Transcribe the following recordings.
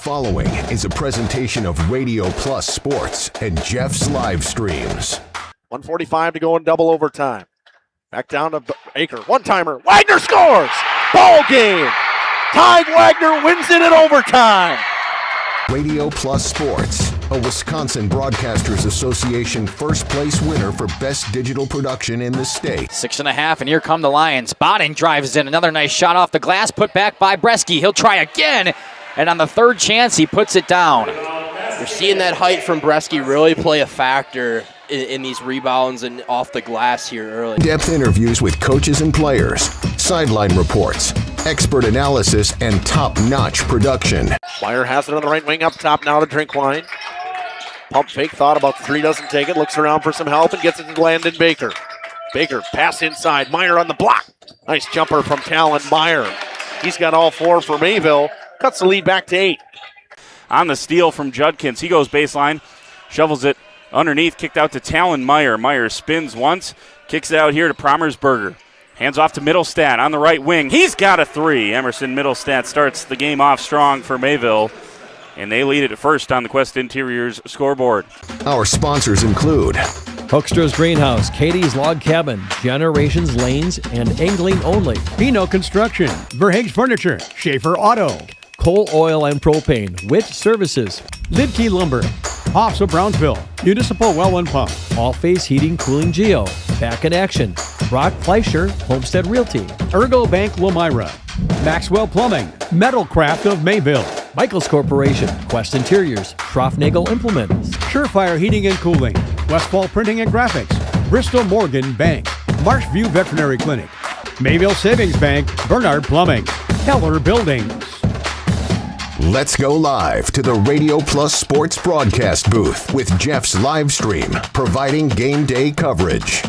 following is a presentation of Radio Plus Sports and Jeff's live streams. 1:45 to go in double overtime. Back down to Baker. One-timer. Wagner scores! Ball game! Tied. Wagner wins it in overtime. Radio Plus Sports, a Wisconsin Broadcasters Association first place winner for best digital production in the state. 6.5, and here come the Lions. Boding drives in. Another nice shot off the glass, put back by Bresky. He'll try again, and on the third chance, he puts it down. You're seeing that height from Bresky really play a factor in these rebounds and off the glass here early. Depth interviews with coaches and players, sideline reports, expert analysis, and top-notch production. Meyer has it on the right wing up top now to Drinkwine. Pump fake, thought about three, doesn't take it, looks around for some help and gets it to Landon Baker. Baker, pass inside, Meyer on the block. Nice jumper from Talon Meyer. He's got all four for Mayville, cuts the lead back to 8. On the steal from Judkins, he goes baseline, shovels it underneath, kicked out to Talon Meyer. Meyer spins once, kicks it out here to Promersberger. Hands off to Middlestat on the right wing. He's got a three. Emerson Middlestat starts the game off strong for Mayville, and they lead it at first on the Quest Interiors scoreboard. Our sponsors include Hoekstra's Greenhouse, Katie's Log Cabin, Generations Lanes, and Angling Only. Pino Construction, Verhaeg's Furniture, Schaefer Auto, Coal, Oil, and Propane, Witt Services, Lidkey Lumber, Hoffs of Brownsville, Municipal Well and Pump, All Phase Heating, Cooling Geo, Back in Action, Brock Fleischer, Homestead Realty, Ergo Bank Lomira, Maxwell Plumbing, Metalcraft of Mayville, Michaels Corporation, Quest Interiors, Schroffnagel Implements, Surefire Heating and Cooling, Westfall Printing and Graphics, Bristol Morgan Bank, Marshview Veterinary Clinic, Mayville Savings Bank, Bernard Plumbing, Keller Buildings. Let's go live to the Radio Plus Sports broadcast booth with Jeff's live stream, providing game day coverage.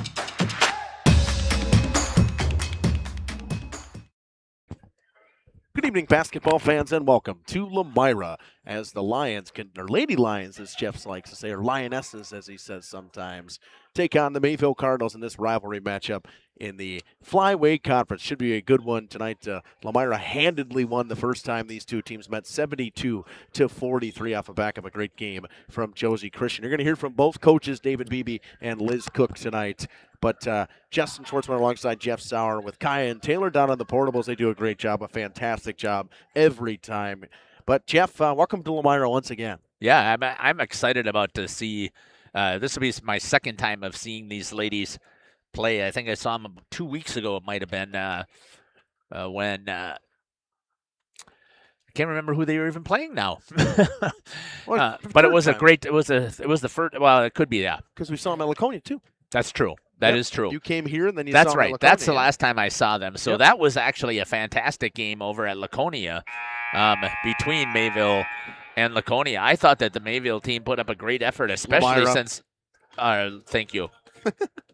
Good evening, basketball fans, and welcome to Lomira as the Lions, or Lady Lions, as Jeff likes to say, or Lionesses, as he says sometimes, take on the Mayville Cardinals in this rivalry matchup in the Flyweight Conference. Should be a good one tonight. Lomira handedly won the first time these two teams met, 72-43, off the back of a great game from Josie Christian. You're going to hear from both coaches, David Beebe and Liz Cook, tonight. But Justin Schwartzman alongside Jeff Sauer with Kaya and Taylor down on the portables. They do a great job, a fantastic job every time. But, Jeff, welcome to Lomira once again. Yeah, I'm excited about to see. This will be my second time of seeing these ladies play. I think I saw them 2 weeks ago. It might have been when I can't remember who they were even playing now. But it was a great. It was the first. Well, it could be because we saw them at Laconia too. That's true. That is true. You came here and then you That's saw right. them at Laconia. That's the last time I saw them. So that was actually a fantastic game over at Laconia between Mayville and Laconia. I thought that the Mayville team put up a great effort, especially Lomira. since thank you.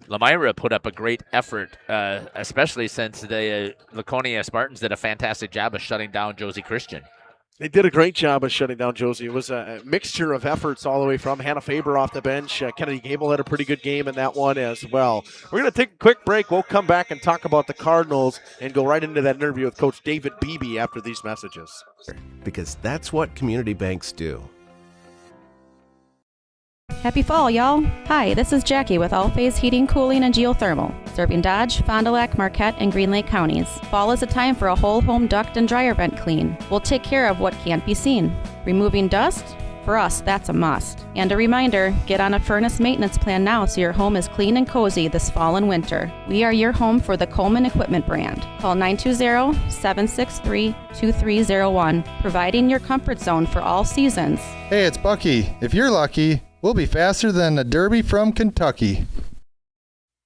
Lomira put up a great effort, especially since the Laconia Spartans did a fantastic job of shutting down Josie Christian. They did a great job of shutting down Josie. It was a mixture of efforts all the way from Hannah Faber off the bench. Kennedy Gable had a pretty good game in that one as well. We're going to take a quick break. We'll come back and talk about the Cardinals and go right into that interview with Coach David Beebe after these messages. Because that's what community banks do. Happy fall, y'all. Hi, this is Jackie with All Phase Heating, Cooling, and Geothermal, serving Dodge, Fond du Lac, Marquette, and Green Lake counties. Fall is a time for a whole home duct and dryer vent clean. We'll take care of what can't be seen. Removing dust? For us, that's a must. And a reminder, get on a furnace maintenance plan now so your home is clean and cozy this fall and winter. We are your home for the Coleman Equipment brand. Call 920-763-2301, providing your comfort zone for all seasons. Hey, it's Bucky. If you're lucky, we'll be faster than a Derby from Kentucky.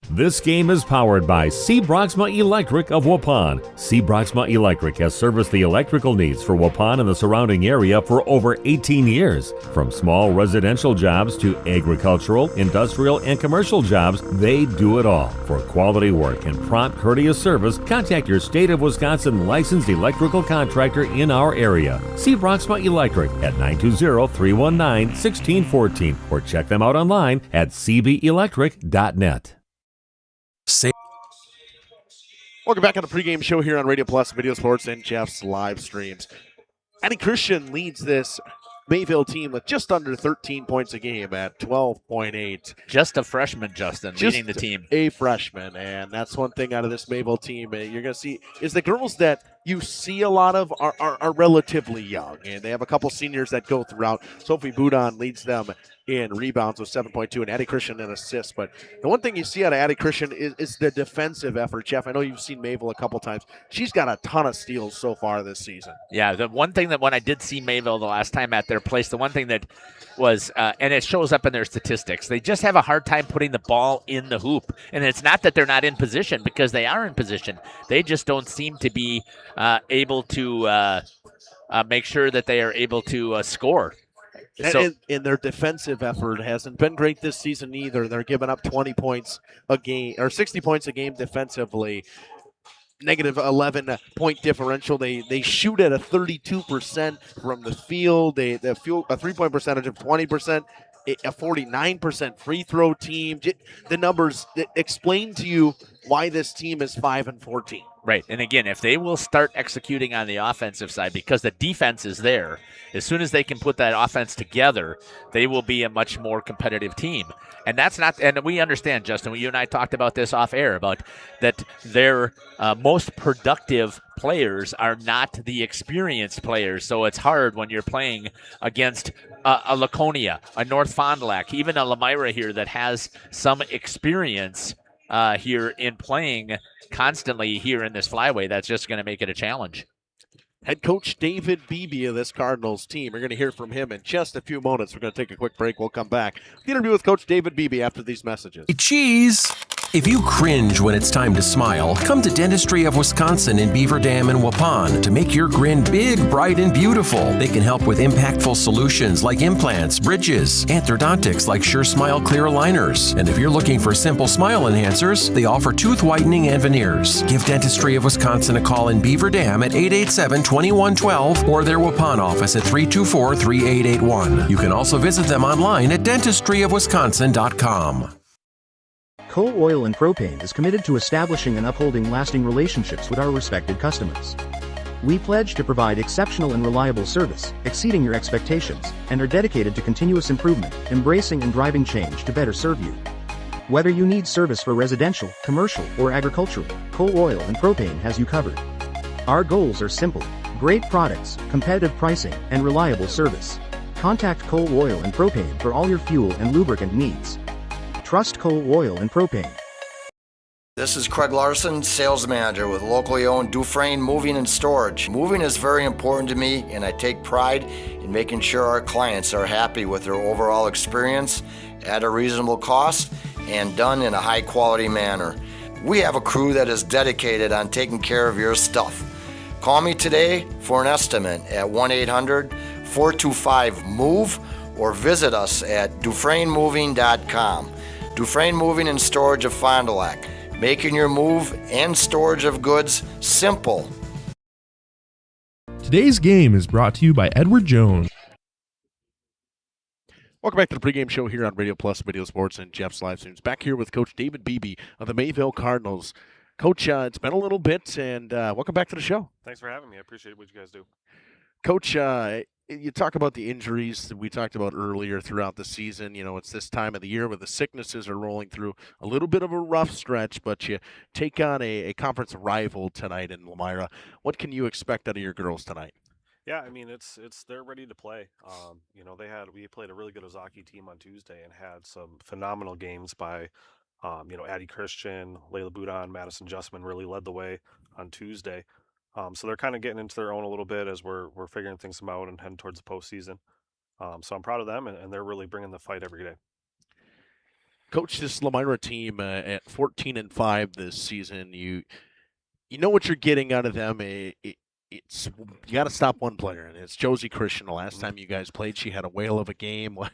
This game is powered by C. Broxma Electric of Waupun. C. Broxma Electric has serviced the electrical needs for Waupun and the surrounding area for over 18 years. From small residential jobs to agricultural, industrial, and commercial jobs, they do it all. For quality work and prompt, courteous service, contact your State of Wisconsin licensed electrical contractor in our area. C. Broxma Electric at 920-319-1614 or check them out online at cbelectric.net. Welcome back on the pregame show here on Radio Plus, Video Sports, and Jeff's live streams. Addie Christian leads this Mayville team with just under 13 points a game at 12.8. Just a freshman, Justin, leading the team. A freshman, and that's one thing out of this Mayville team you're going to see is the girls that you see a lot of are relatively young, and they have a couple seniors that go throughout. Sophie Boudon leads them in rebounds with 7.2, and Addie Christian in assists. But the one thing you see out of Addie Christian is the defensive effort. Jeff, I know you've seen Mayville a couple times. She's got a ton of steals so far this season. Yeah, the one thing that when I did see Mayville the last time at their place, the one thing that was, and it shows up in their statistics, they just have a hard time putting the ball in the hoop. And it's not that they're not in position, because they are in position. They just don't seem to be able to make sure that they are able to score. So, and their defensive effort hasn't been great this season either. They're giving up 20 points a game, or 60 points a game defensively. Negative 11-point differential. They shoot at a 32% from the field. A 3-point percentage of 20%. A 49% free throw team. The numbers explain to you why this team is 5-14. Right, and again, if they will start executing on the offensive side, because the defense is there, as soon as they can put that offense together, they will be a much more competitive team. And that's not, and we understand, Justin, you and I talked about this off air, about that their most productive players are not the experienced players. So it's hard when you're playing against a Laconia, a North Fond du Lac, even a Lomira here that has some experience here in playing constantly here in this flyway. That's just going to make it a challenge. Head coach David Beebe of this Cardinals team. We're going to hear from him in just a few moments. We're going to take a quick break. We'll come back. The interview with Coach David Beebe after these messages. Cheese! If you cringe when it's time to smile, come to Dentistry of Wisconsin in Beaver Dam and Waupun to make your grin big, bright, and beautiful. They can help with impactful solutions like implants, bridges, orthodontics like Sure Smile clear aligners. And if you're looking for simple smile enhancers, they offer tooth whitening and veneers. Give Dentistry of Wisconsin a call in Beaver Dam at 887-2112 or their Waupun office at 324-3881. You can also visit them online at dentistryofwisconsin.com. Coal Oil and Propane is committed to establishing and upholding lasting relationships with our respected customers. We pledge to provide exceptional and reliable service, exceeding your expectations, and are dedicated to continuous improvement, embracing and driving change to better serve you. Whether you need service for residential, commercial, or agricultural, Coal Oil and Propane has you covered. Our goals are simple: great products, competitive pricing, and reliable service. Contact Coal Oil and Propane for all your fuel and lubricant needs. Trust Coal Oil and Propane. This is Craig Larson, sales manager with locally owned Dufresne Moving and Storage. Moving is very important to me, and I take pride in making sure our clients are happy with their overall experience at a reasonable cost and done in a high quality manner. We have a crew that is dedicated on taking care of your stuff. Call me today for an estimate at 1-800-425-MOVE or visit us at DufresneMoving.com. Dufresne Moving and Storage of Fond du Lac, making your move and storage of goods simple. Today's game is brought to you by Edward Jones. Welcome back to the pregame show here on Radio Plus, Radio Sports, and Jeff's Live Streams. Back here with Coach David Beebe of the Mayville Cardinals. Coach, it's been a little bit, and welcome back to the show. Thanks for having me. I appreciate what you guys do. Coach, you talk about the injuries that we talked about earlier throughout the season. You know, it's this time of the year where the sicknesses are rolling through. A little bit of a rough stretch, but you take on a conference rival tonight in Lomira. What can you expect out of your girls tonight? Yeah, I mean, it's they're ready to play. You know, we played a really good Ozaki team on Tuesday and had some phenomenal games by, you know, Addie Christian, Layla Boudon, Madison Justman really led the way on Tuesday. So they're kind of getting into their own a little bit as we're figuring things out and heading towards the postseason. So I'm proud of them, and they're really bringing the fight every day. Coach, this Lomira team at 14-5 this season, you know what you're getting out of them. It's you got to stop one player, and it's Josie Christian. The last time you guys played, she had a whale of a game. What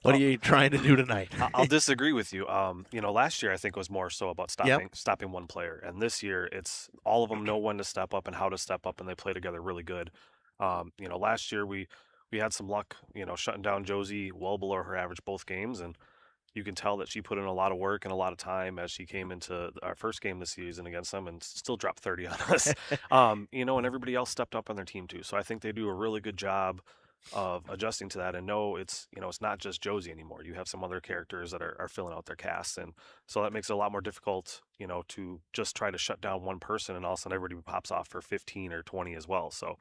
are you trying to do tonight? I'll disagree with you. You know, last year I think was more so about stopping one player, and this year it's all of them know when to step up and how to step up, and they play together really good. You know, last year we had some luck, you know, shutting down Josie well below her average both games, and you can tell that she put in a lot of work and a lot of time as she came into our first game this season against them and still dropped 30 on us. And everybody else stepped up on their team too. So I think they do a really good job of adjusting to that. And no, it's not just Josie anymore. You have some other characters that are filling out their casts. And so that makes it a lot more difficult, to just try to shut down one person and all of a sudden everybody pops off for 15 or 20 as well. So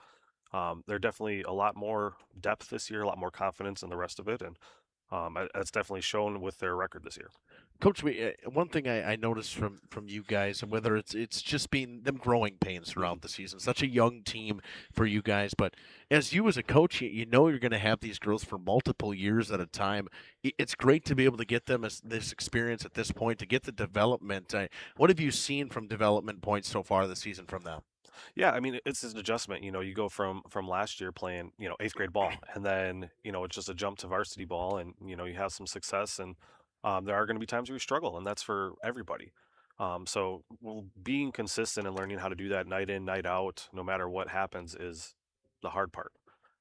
they're definitely a lot more depth this year, a lot more confidence in the rest of it. And that's definitely shown with their record this year. Coach, one thing I noticed from you guys, and whether it's just been them growing pains throughout the season, such a young team for you guys, but as you as a coach, you know you're going to have these girls for multiple years at a time. It's great to be able to get them this experience at this point, to get the development. What have you seen from development points so far this season from them? Yeah, I mean, it's an adjustment. You go from last year playing, eighth grade ball, and then it's just a jump to varsity ball, and you have some success, and there are going to be times where you struggle, and that's for everybody. Being consistent and learning how to do that night in, night out, no matter what happens, is the hard part.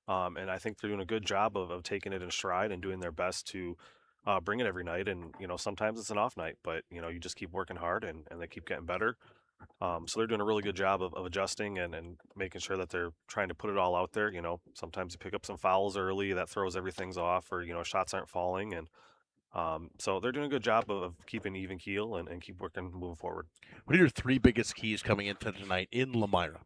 And I think they're doing a good job of taking it in stride and doing their best to bring it every night. And sometimes it's an off night, but you just keep working hard, and they keep getting better. So they're doing a really good job of adjusting and making sure that they're trying to put it all out there. Sometimes you pick up some fouls early that throws everything's off, or shots aren't falling, and so they're doing a good job of keeping even keel and keep working moving forward. What are your three biggest keys coming into tonight in Lomira?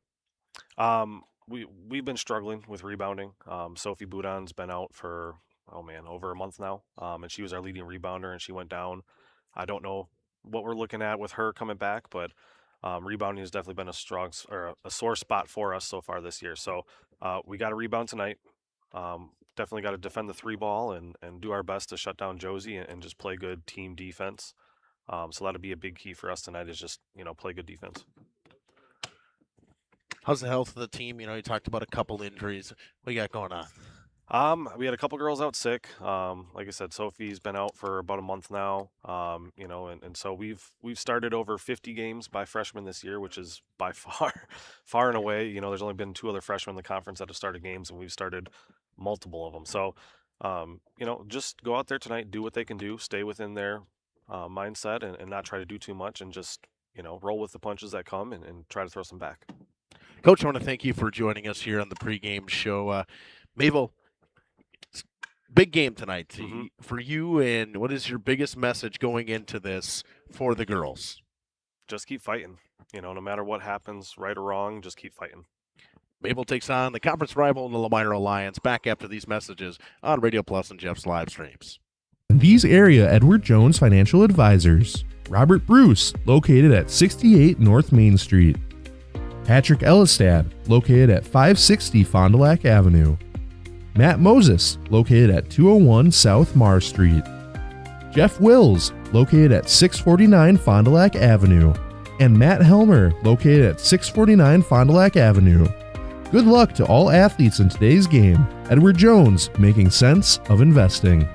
We've been struggling with rebounding. Sophie Boudon's been out for over a month now, and she was our leading rebounder, and she went down. I don't know what we're looking at with her coming back, but rebounding has definitely been a sore spot for us so far this year. So we got to rebound tonight. Definitely got to defend the three ball and do our best to shut down Josie and just play good team defense. So that'll be a big key for us tonight, is just play good defense. How's the health of the team? You talked about a couple injuries. What you got going on? We had a couple girls out sick. Like I said, Sophie's been out for about a month now. And so we've started over 50 games by freshmen this year, which is by far and away. There's only been 2 other freshmen in the conference that have started games, and we've started multiple of them. So, just go out there tonight, do what they can do, stay within their mindset, and not try to do too much, and just roll with the punches that come and try to throw some back. Coach, I want to thank you for joining us here on the pregame show. Mayville, big game tonight for you, and what is your biggest message going into this for the girls? Just keep fighting. No matter what happens, right or wrong, just keep fighting. Mayville takes on the conference rival in the Lomira Alliance. Back after these messages on Radio Plus and Jeff's live streams. These area Edward Jones Financial Advisors. Robert Bruce, located at 68 North Main Street. Patrick Ellistad, located at 560 Fond du Lac Avenue. Matt Moses, located at 201 South Marr Street. Jeff Wills, located at 649 Fond du Lac Avenue. And Matt Helmer, located at 649 Fond du Lac Avenue. Good luck to all athletes in today's game. Edward Jones, making sense of investing.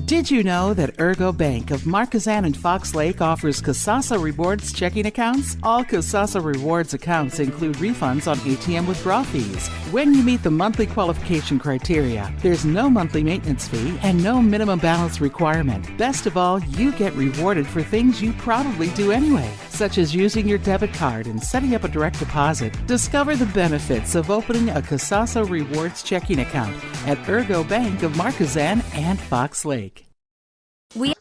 Did you know that Ergo Bank of Marquezan and Fox Lake offers Casasa Rewards checking accounts? All Casasa Rewards accounts include refunds on ATM withdrawal fees when you meet the monthly qualification criteria. There's no monthly maintenance fee and no minimum balance requirement. Best of all, you get rewarded for things you probably do anyway, such as using your debit card and setting up a direct deposit. Discover the benefits of opening a Casasa Rewards checking account at Ergo Bank of Marquezan and Fox Lake. Welcome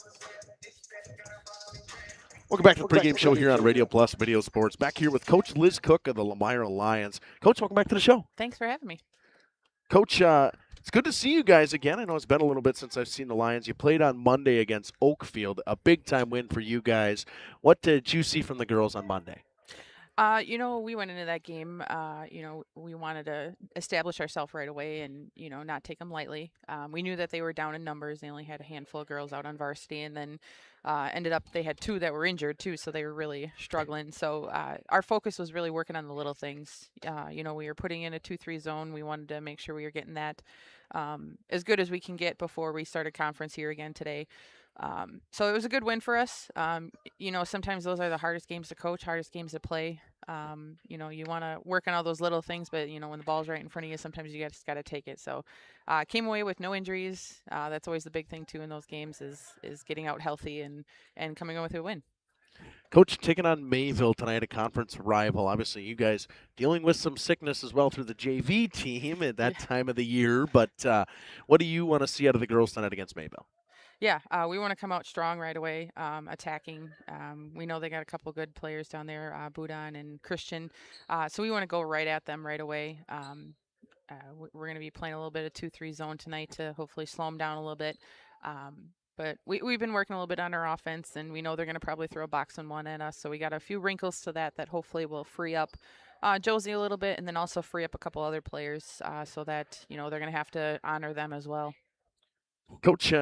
back to the pregame show here on Radio Plus Video Sports. Back here with Coach Liz Cook of the Lomira Lions. Coach, welcome back to the show. Thanks for having me. Coach, it's good to see you guys again. I know it's been a little bit since I've seen the Lions. You played on Monday against Oakfield, a big-time win for you guys. What did you see from the girls on Monday? We went into that game, we wanted to establish ourselves right away and, not take them lightly. We knew that they were down in numbers. They only had a handful of girls out on varsity, and then ended up they had 2 that were injured too, so they were really struggling. So our focus was really working on the little things. We were putting in a 2-3 zone. We wanted to make sure we were getting that as good as we can get before we start a conference here again today. So it was a good win for us. Sometimes those are the hardest games to coach, hardest games to play. You want to work on all those little things, but when the ball's right in front of you, sometimes you just got to take it. So came away with no injuries. That's always the big thing too in those games is getting out healthy and coming away with a win. Coach, taking on Mayville tonight, a conference rival. Obviously, you guys dealing with some sickness as well through the JV team at that time of the year. But what do you want to see out of the girls tonight against Mayville? Yeah, we want to come out strong right away, attacking. We know they got a couple good players down there, Budan and Christian. So we want to go right at them right away. We're going to be playing a little bit of 2-3 zone tonight to hopefully slow them down a little bit. But we've been working a little bit on our offense, and we know they're going to probably throw a box and one at us. So we got a few wrinkles to that hopefully will free up Josie a little bit, and then also free up a couple other players so that, they're going to have to honor them as well. Coach,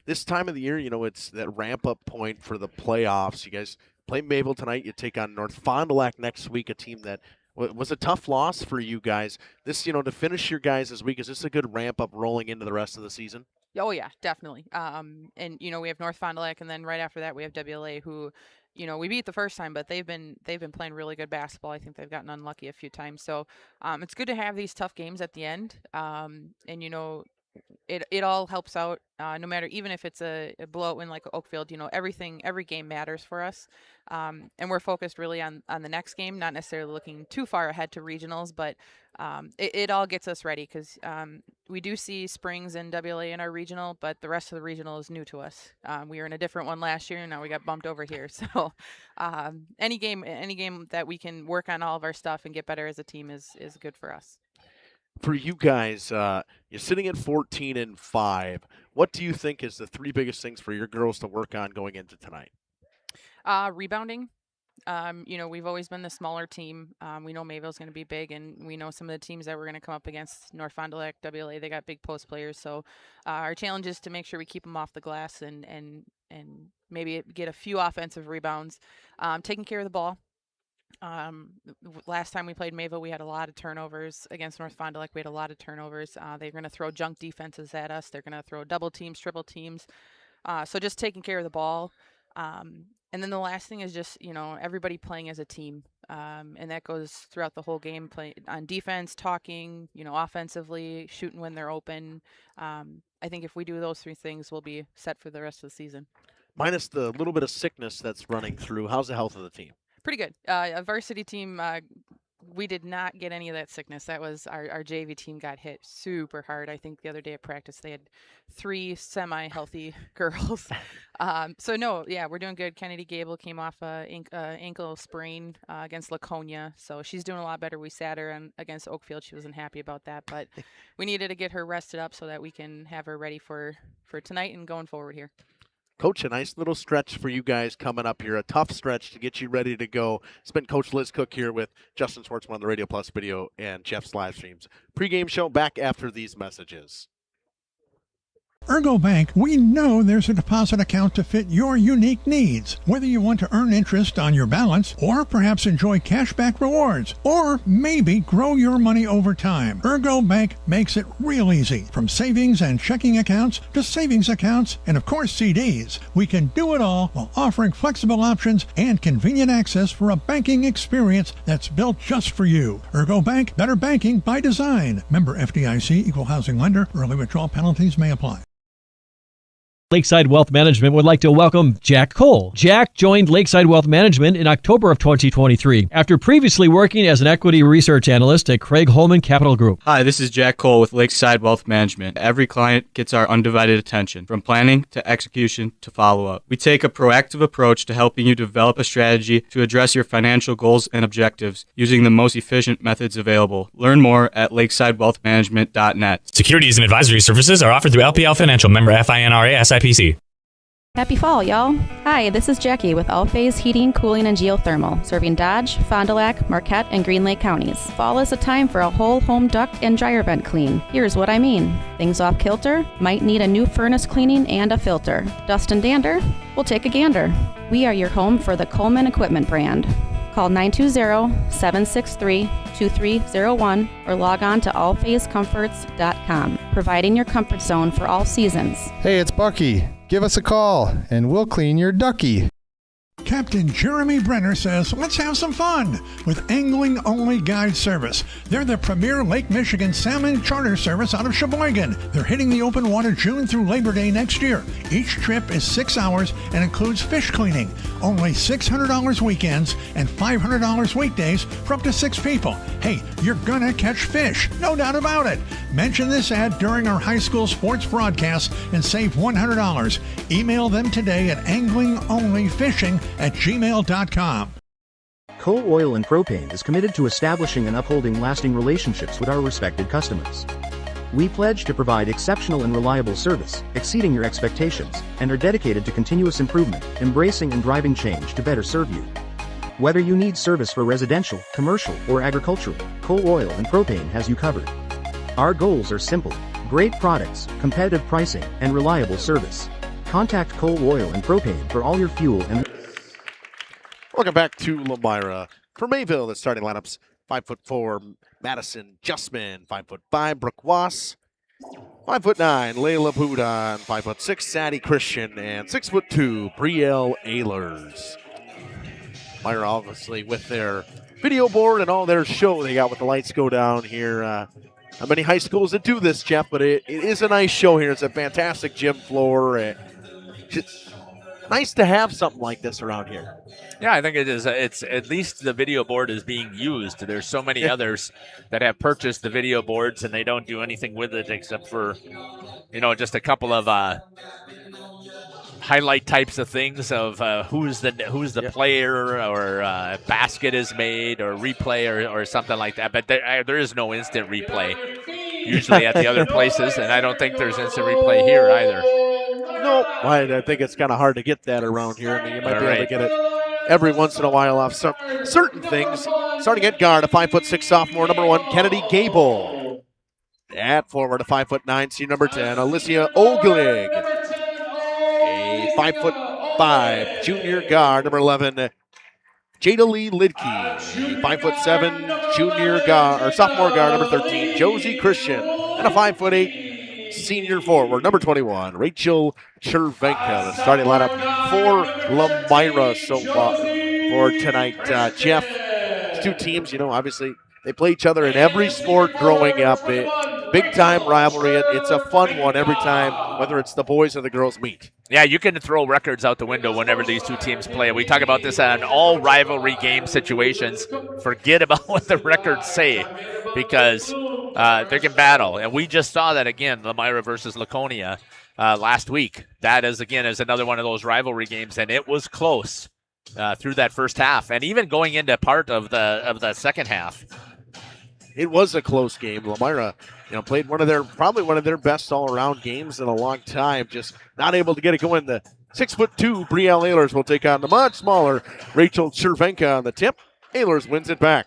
this time of the year, it's that ramp-up point for the playoffs. You guys play Mayville tonight. You take on North Fond du Lac next week, a team that was a tough loss for you guys. This, to finish your guys this week, is this a good ramp-up rolling into the rest of the season? Oh, yeah, definitely. And we have North Fond du Lac, and then right after that we have WLA, who, we beat the first time, but they've been playing really good basketball. I think they've gotten unlucky a few times. So it's good to have these tough games at the end. It all helps out, no matter, even if it's a blowout win like Oakfield, every game matters for us. And we're focused really on the next game, not necessarily looking too far ahead to regionals, but it all gets us ready because we do see Springs and WLA in our regional, but the rest of the regional is new to us. We were in a different one last year, and now we got bumped over here. So any game that we can work on all of our stuff and get better as a team is good for us. For you guys, you're sitting at 14-5. What do you think is the three biggest things for your girls to work on going into tonight? Rebounding. We've always been the smaller team. We know Mayville's going to be big, and we know some of the teams that we're going to come up against, North Fond du Lac, WLA, they got big post players. So our challenge is to make sure we keep them off the glass and maybe get a few offensive rebounds. Taking care of the ball. Last time we played Mayville, we had a lot of turnovers. Against North Fond du Lac, we had a lot of turnovers. They're going to throw junk defenses at us. They're going to throw double teams, triple teams. So just taking care of the ball. And then the last thing is just, everybody playing as a team. And that goes throughout the whole game, play on defense, talking, offensively, shooting when they're open. I think if we do those three things, we'll be set for the rest of the season. Minus the little bit of sickness that's running through, how's the health of the team? Pretty good. A varsity team, we did not get any of that sickness. That was our JV team got hit super hard. I think the other day at practice they had 3 semi-healthy girls. So no, yeah, we're doing good. Kennedy Gable came off ankle sprain against Laconia, so she's doing a lot better. We sat her against Oakfield. She wasn't happy about that, but we needed to get her rested up so that we can have her ready for tonight and going forward here. Coach, a nice little stretch for you guys coming up here, a tough stretch to get you ready to go. It's been Coach Liz Cook here with Justin Schwartzman on the Radio Plus video and Jeff's live streams. Pre-game show back after these messages. Ergo Bank, we know there's a deposit account to fit your unique needs. Whether you want to earn interest on your balance, or perhaps enjoy cashback rewards, or maybe grow your money over time, Ergo Bank makes it real easy. From savings and checking accounts to savings accounts and, of course, CDs. We can do it all while offering flexible options and convenient access for a banking experience that's built just for you. Ergo Bank, better banking by design. Member FDIC, equal housing lender. Early withdrawal penalties may apply. Lakeside Wealth Management would like to welcome Jack Cole. Jack joined Lakeside Wealth Management in October of 2023 after previously working as an equity research analyst at Craig Holman Capital Group. Hi, this is Jack Cole with Lakeside Wealth Management. Every client gets our undivided attention, from planning to execution to follow-up. We take a proactive approach to helping you develop a strategy to address your financial goals and objectives using the most efficient methods available. Learn more at lakesidewealthmanagement.net. Securities and advisory services are offered through LPL Financial, member FINRA SIPC. Happy fall, y'all. Hi, this is Jackie with All Phase Heating, Cooling, and Geothermal, serving Dodge, Fond du Lac, Marquette, and Green Lake counties. Fall is a time for a whole home duct and dryer vent clean. Here's what I mean. Things off kilter? Might need a new furnace cleaning and a filter. Dust and dander? We'll take a gander. We are your home for the Coleman Equipment brand. Call 920-763-2301 or log on to allphasecomforts.com. providing your comfort zone for all seasons. Hey, it's Bucky. Give us a call, and we'll clean your ducky. Captain Jeremy Brenner says, let's have some fun with Angling Only Guide Service. They're the premier Lake Michigan salmon charter service out of Sheboygan. They're hitting the open water June through Labor Day next year. Each trip is 6 hours and includes fish cleaning. Only $600 weekends and $500 weekdays for up to 6 people. Hey, you're gonna catch fish, no doubt about it. Mention this ad during our high school sports broadcast and save $100. Email them today at anglingonlyfishing@gmail.com. Coal Oil and Propane is committed to establishing and upholding lasting relationships with our respected customers. We pledge to provide exceptional and reliable service, exceeding your expectations, and are dedicated to continuous improvement, embracing and driving change to better serve you. Whether you need service for residential, commercial, or agricultural, Coal Oil and Propane has you covered. Our goals are simple: great products, competitive pricing, and reliable service. Contact Coal Oil and Propane for all your fuel and... Welcome back to Lomira. For Mayville, the starting lineups: 5'4" Madison Justman, 5'5" Brooke Wass, 5'9" Layla Boudon, 5'6" Sadie Christian, and 6'2" Brielle Ehlers. Myra obviously with their video board and all their show they got with the lights go down here. Not many high schools that do this, Jeff, but it is a nice show here. It's a fantastic gym floor. It's nice to have something like this around here. Yeah, I think it is. It's at least the video board is being used. There's so many others that have purchased the video boards and they don't do anything with it except for, just a couple of highlight types of things of who's the player or basket is made or replay or something like that. But there is no instant replay usually at the other places, and I don't think there's instant replay here either. Nope. I think it's kind of hard to get that around here. I mean, you might be able to get it every once in a while off certain things. Starting at guard, a 5'6" sophomore, number 1, Kennedy Gable. At forward, a 5'9", senior number 10, Alicia Oglig. A 5'5" junior guard, number 11, Jada Lee Lidke. 5'7" junior guard or sophomore guard, number 13, Josie Christian, and a 5'8" senior forward, number 21, Rachel Chervenka. The starting lineup for Lomira so far for tonight. Jeff, these two teams, obviously they play each other in every sport growing up. Big time rivalry. It's a fun one every time, whether it's the boys or the girls meet. Yeah, you can throw records out the window whenever these two teams play. We talk about this on all rivalry game situations. Forget about what the records say because they can battle. And we just saw that again, Lomira versus Laconia last week. That is another one of those rivalry games, and it was close through that first half, and even going into part of the second half. It was a close game. Lomira, played probably one of their best all-around games in a long time. Just not able to get it going. The 6'2" Brielle Ehlers will take on the much smaller Rachel Chervenka on the tip. Ehlers wins it back.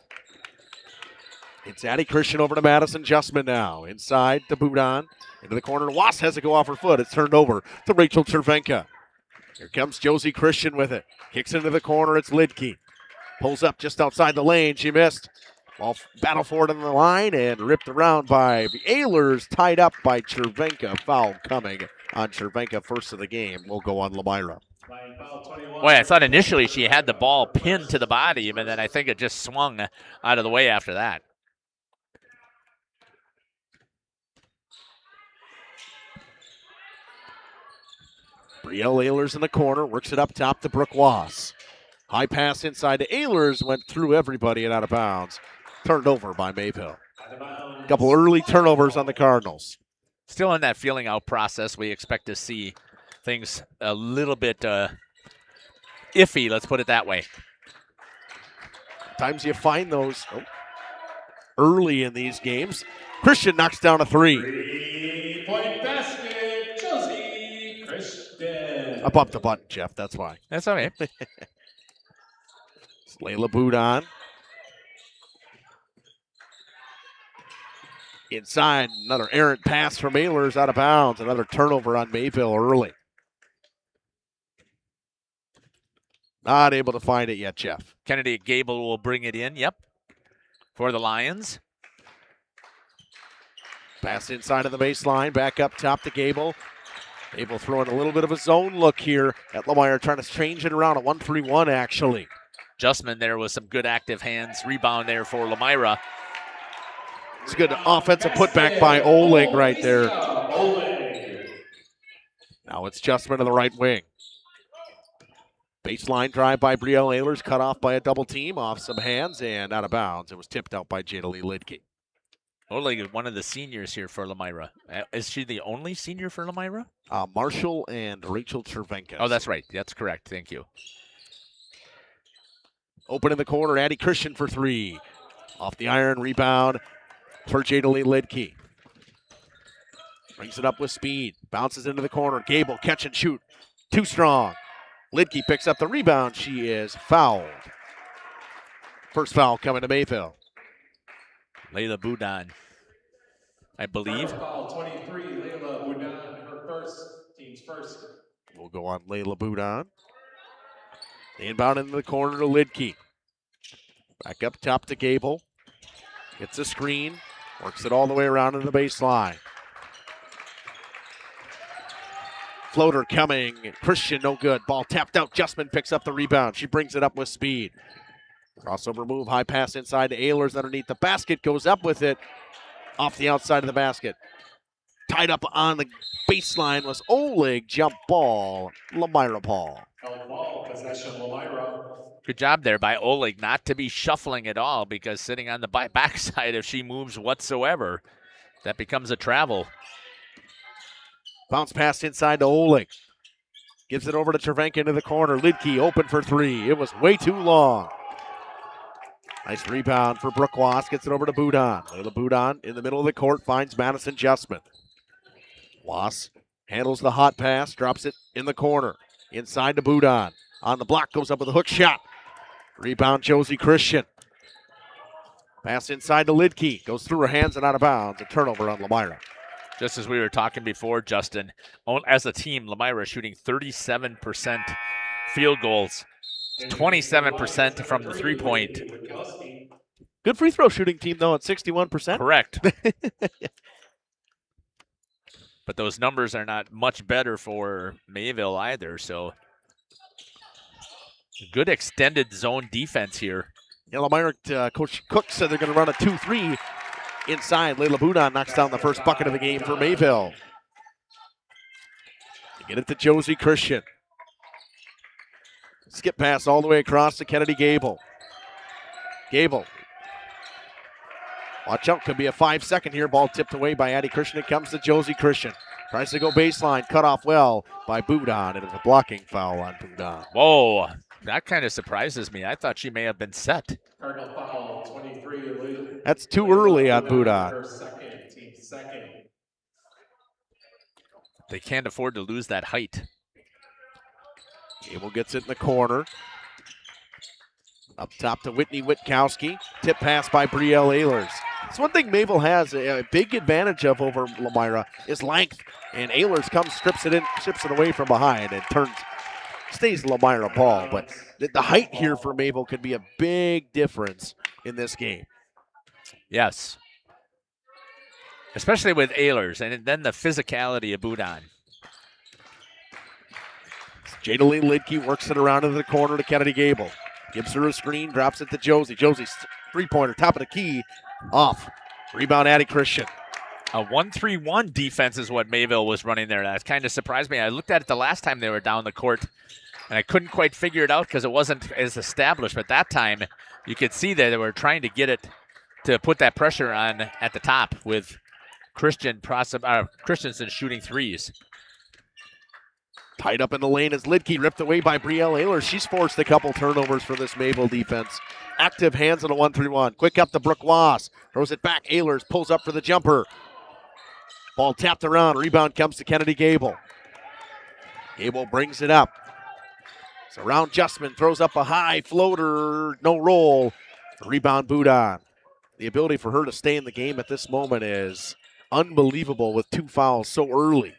It's Addie Christian over to Madison Justman now. Inside to Boudon. Into the corner. Wass has to go off her foot. It's turned over to Rachel Chervenka. Here comes Josie Christian with it. Kicks into the corner. It's Lidke. Pulls up just outside the lane. She missed. Ball battle forward on the line and ripped around by the Ehlers. Tied up by Chervenka. Foul coming on Chervenka. First of the game will go on Lomira. Boy, I thought initially she had the ball pinned to the body, and then I think it just swung out of the way after that. Brielle Ehlers in the corner, works it up top to Brooke Wass. High pass inside to Ehlers, went through everybody and out of bounds. Turned over by Mayville. A couple early turnovers on the Cardinals. Still in that feeling out process. We expect to see things a little bit iffy, let's put it that way. Sometimes you find those early in these games. Christian knocks down a 3. 3-point basket, Josie Christian. I bumped the button, Jeff, that's why. That's all right. It's Layla Boudon. Inside, another errant pass from Ehlers out of bounds. Another turnover on Mayville early. Not able to find it yet, Jeff. Kennedy Gable will bring it in, for the Lions. Pass inside of the baseline, back up top to Gable. Gable throwing a little bit of a zone look here at Lomira, trying to change it around, a 1-3-1 actually. Justman there with some good active hands. Rebound there for Lomira. It's a good offensive putback by Oleg right there. Now it's Justman to the right wing. Baseline drive by Brielle Ehlers, cut off by a double team, off some hands and out of bounds. It was tipped out by Jadalee Lidke. Oleg is one of the seniors here for Lomira. Is she the only senior for Lomira? Marshall and Rachel Cervenka. Oh, that's right. That's correct. Thank you. Open in the corner, Addie Christian for three. Off the iron, rebound for Jadalee Lidke. Brings it up with speed, bounces into the corner. Gable, catch and shoot. Too strong. Lidke picks up the rebound. She is fouled. First foul coming to Mayville. Layla Boudon, I believe. Foul 23, Layla Boudon, her first, team's first. We'll go on Layla Boudon. Inbound into the corner to Lidke. Back up top to Gable. Gets a screen. Works it all the way around to the baseline. Floater coming. Christian, no good. Ball tapped out. Justman picks up the rebound. She brings it up with speed. Crossover move. High pass inside to Ehlers underneath the basket. Goes up with it. Off the outside of the basket. Tied up on the baseline was Oleg. Jump ball. Lomira Paul. Ball, possession, Lomira. Good job there by Oleg not to be shuffling at all, because sitting on the backside, if she moves whatsoever, that becomes a travel. Bounce pass inside to Oleg. Gives it over to Cervenka into the corner. Lidke open for three. It was way too long. Nice rebound for Brooke Wass. Gets it over to Boudon. Layla Boudon in the middle of the court finds Madison Justman. Wass handles the hot pass, drops it in the corner. Inside to Boudon. On the block, goes up with a hook shot. Rebound Josie Christian. Pass inside to Lidke. Goes through her hands and out of bounds. A turnover on Lomira. Just as we were talking before, Justin, as a team, Lomira is shooting 37% field goals. 27% from the three-point. Good free throw shooting team, though, at 61%. Correct. But those numbers are not much better for Mayville either, so good extended zone defense here. Yeah, Lomira, Coach Cook said they're going to run a 2-3 inside. Layla Boudon knocks down the first bucket of the game for Mayville. Get it to Josie Christian. Skip pass all the way across to Kennedy Gable. Gable. Watch out, could be a 5-second here. Ball tipped away by Addie Christian. It comes to Josie Christian. Tries to go baseline, cut off well by Boudon. It was a blocking foul on Boudon. Whoa, that kind of surprises me. I thought she may have been set. Cardinal foul 23. That's too early on Boudon. Her second, team second. They can't afford to lose that height. Gable gets it in the corner. Up top to Whitney Witkowski. Tip pass by Brielle Ehlers. It's one thing Mayville has a big advantage of over Lomira is length. And Ehlers comes, strips it away from behind and stays Lomira ball. But the height here for Mayville could be a big difference in this game. Yes. Especially with Ehlers, and then the physicality of Boudon. Jadalee Lidke works it around into the corner to Kennedy Gable. Gives her a screen, drops it to Josie. Josie's three-pointer, top of the key, off. Rebound, Addie Christian. A 1-3-1 defense is what Mayville was running there. That kind of surprised me. I looked at it the last time they were down the court, and I couldn't quite figure it out because it wasn't as established. But that time, you could see that they were trying to get it to put that pressure on at the top with Christensen shooting threes. Tied up in the lane as Lidke ripped away by Brielle Ehlers. She's forced a couple turnovers for this Mayville defense. Active hands on a 1-3-1. Quick up to Brooke Wass. Throws it back. Ehlers pulls up for the jumper. Ball tapped around. Rebound comes to Kennedy Gable. Gable brings it up. It's around Justman. Throws up a high floater. No roll. Rebound Boudon. The ability for her to stay in the game at this moment is unbelievable with two fouls so early.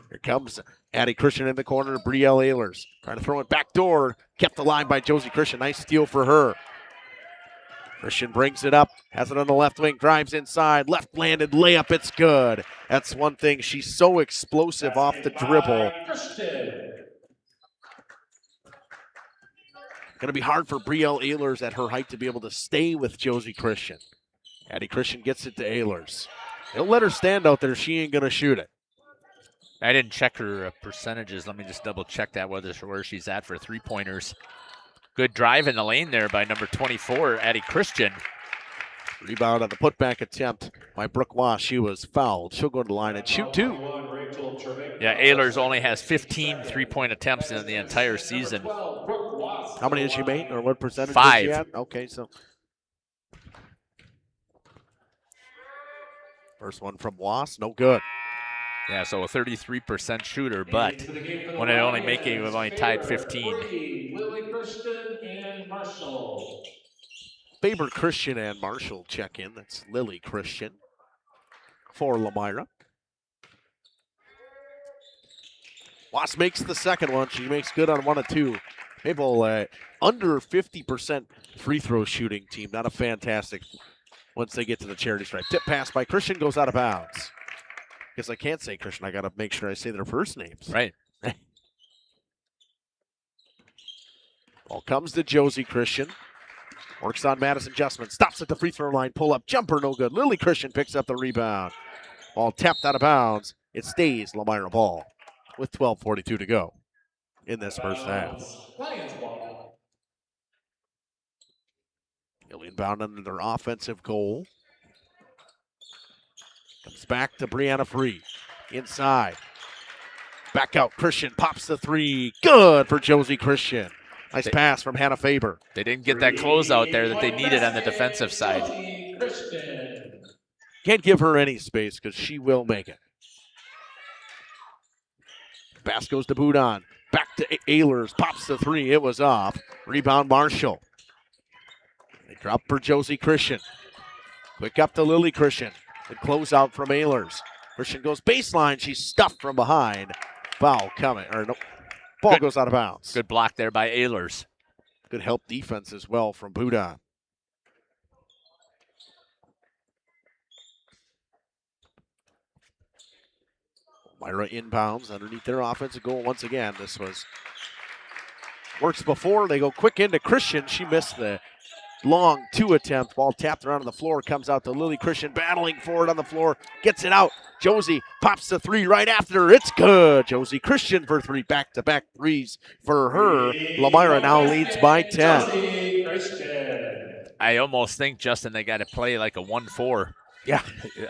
Here comes Addie Christian in the corner to Brielle Ehlers. Trying to throw it back door. Kept alive by Josie Christian. Nice steal for her. Christian brings it up, has it on the left wing, drives inside, left-landed layup, it's good. That's one thing, she's so explosive off the dribble. Going to be hard for Brielle Ehlers at her height to be able to stay with Josie Christian. Addie Christian gets it to Ehlers. He'll let her stand out there, she ain't going to shoot it. I didn't check her percentages. Let me just double check that, where she's at for three-pointers. Good drive in the lane there by number 24, Addie Christian. Rebound on the putback attempt by Brooke Wass. She was fouled. She'll go to the line and shoot two. Yeah, Ehlers only has 15 three-point attempts in the entire season. How many has she made, or what percentage 5. is she at? Okay, so. First one from Wass, no good. Yeah, so a 33% shooter, but when I only make it, we've only tied 15. Lily Christian and Marshall. Faber Christian and Marshall check in. That's Lily Christian for Lomira. Wass makes the second one. She makes good on 1 of 2. Mayville under 50% free throw shooting team. Not a fantastic once they get to the charity stripe. Tip pass by Christian goes out of bounds. Guess I can't say Christian. I got to make sure I say their first names. Right. Ball comes to Josie Christian. Works on Madison Justman. Stops at the free throw line. Pull up. Jumper no good. Lily Christian picks up the rebound. Ball tapped out of bounds. It stays Lomira ball with 12:42 to go in this first half. Lions ball. He'll inbound under their offensive goal. Comes back to Brianna Free. Inside. Back out. Christian pops the three. Good for Josie Christian. Nice pass from Hannah Faber. They didn't get that closeout there that they needed on the defensive side. Can't give her any space because she will make it. Pass goes to Boudon. Back to Ehlers. Pops the three. It was off. Rebound Marshall. They drop for Josie Christian. Quick up to Lily Christian. The closeout from Ehlers. Christian goes baseline. She's stuffed from behind. Foul coming. Or no. Ball goes out of bounds. Good block there by Ehlers. Good help defense as well from Boudon. Myra inbounds underneath their offensive goal once again. This was works before. They go quick into Christian. She missed the long 2 attempt. Ball tapped around on the floor. Comes out to Lily Christian battling for it on the floor. Gets it out. Josie pops the 3 right after. It's good. Josie Christian for 3. Back-to-back threes for her. Lomira now leads by 10. I almost think, Justin, they got to play like a 1-4. Yeah.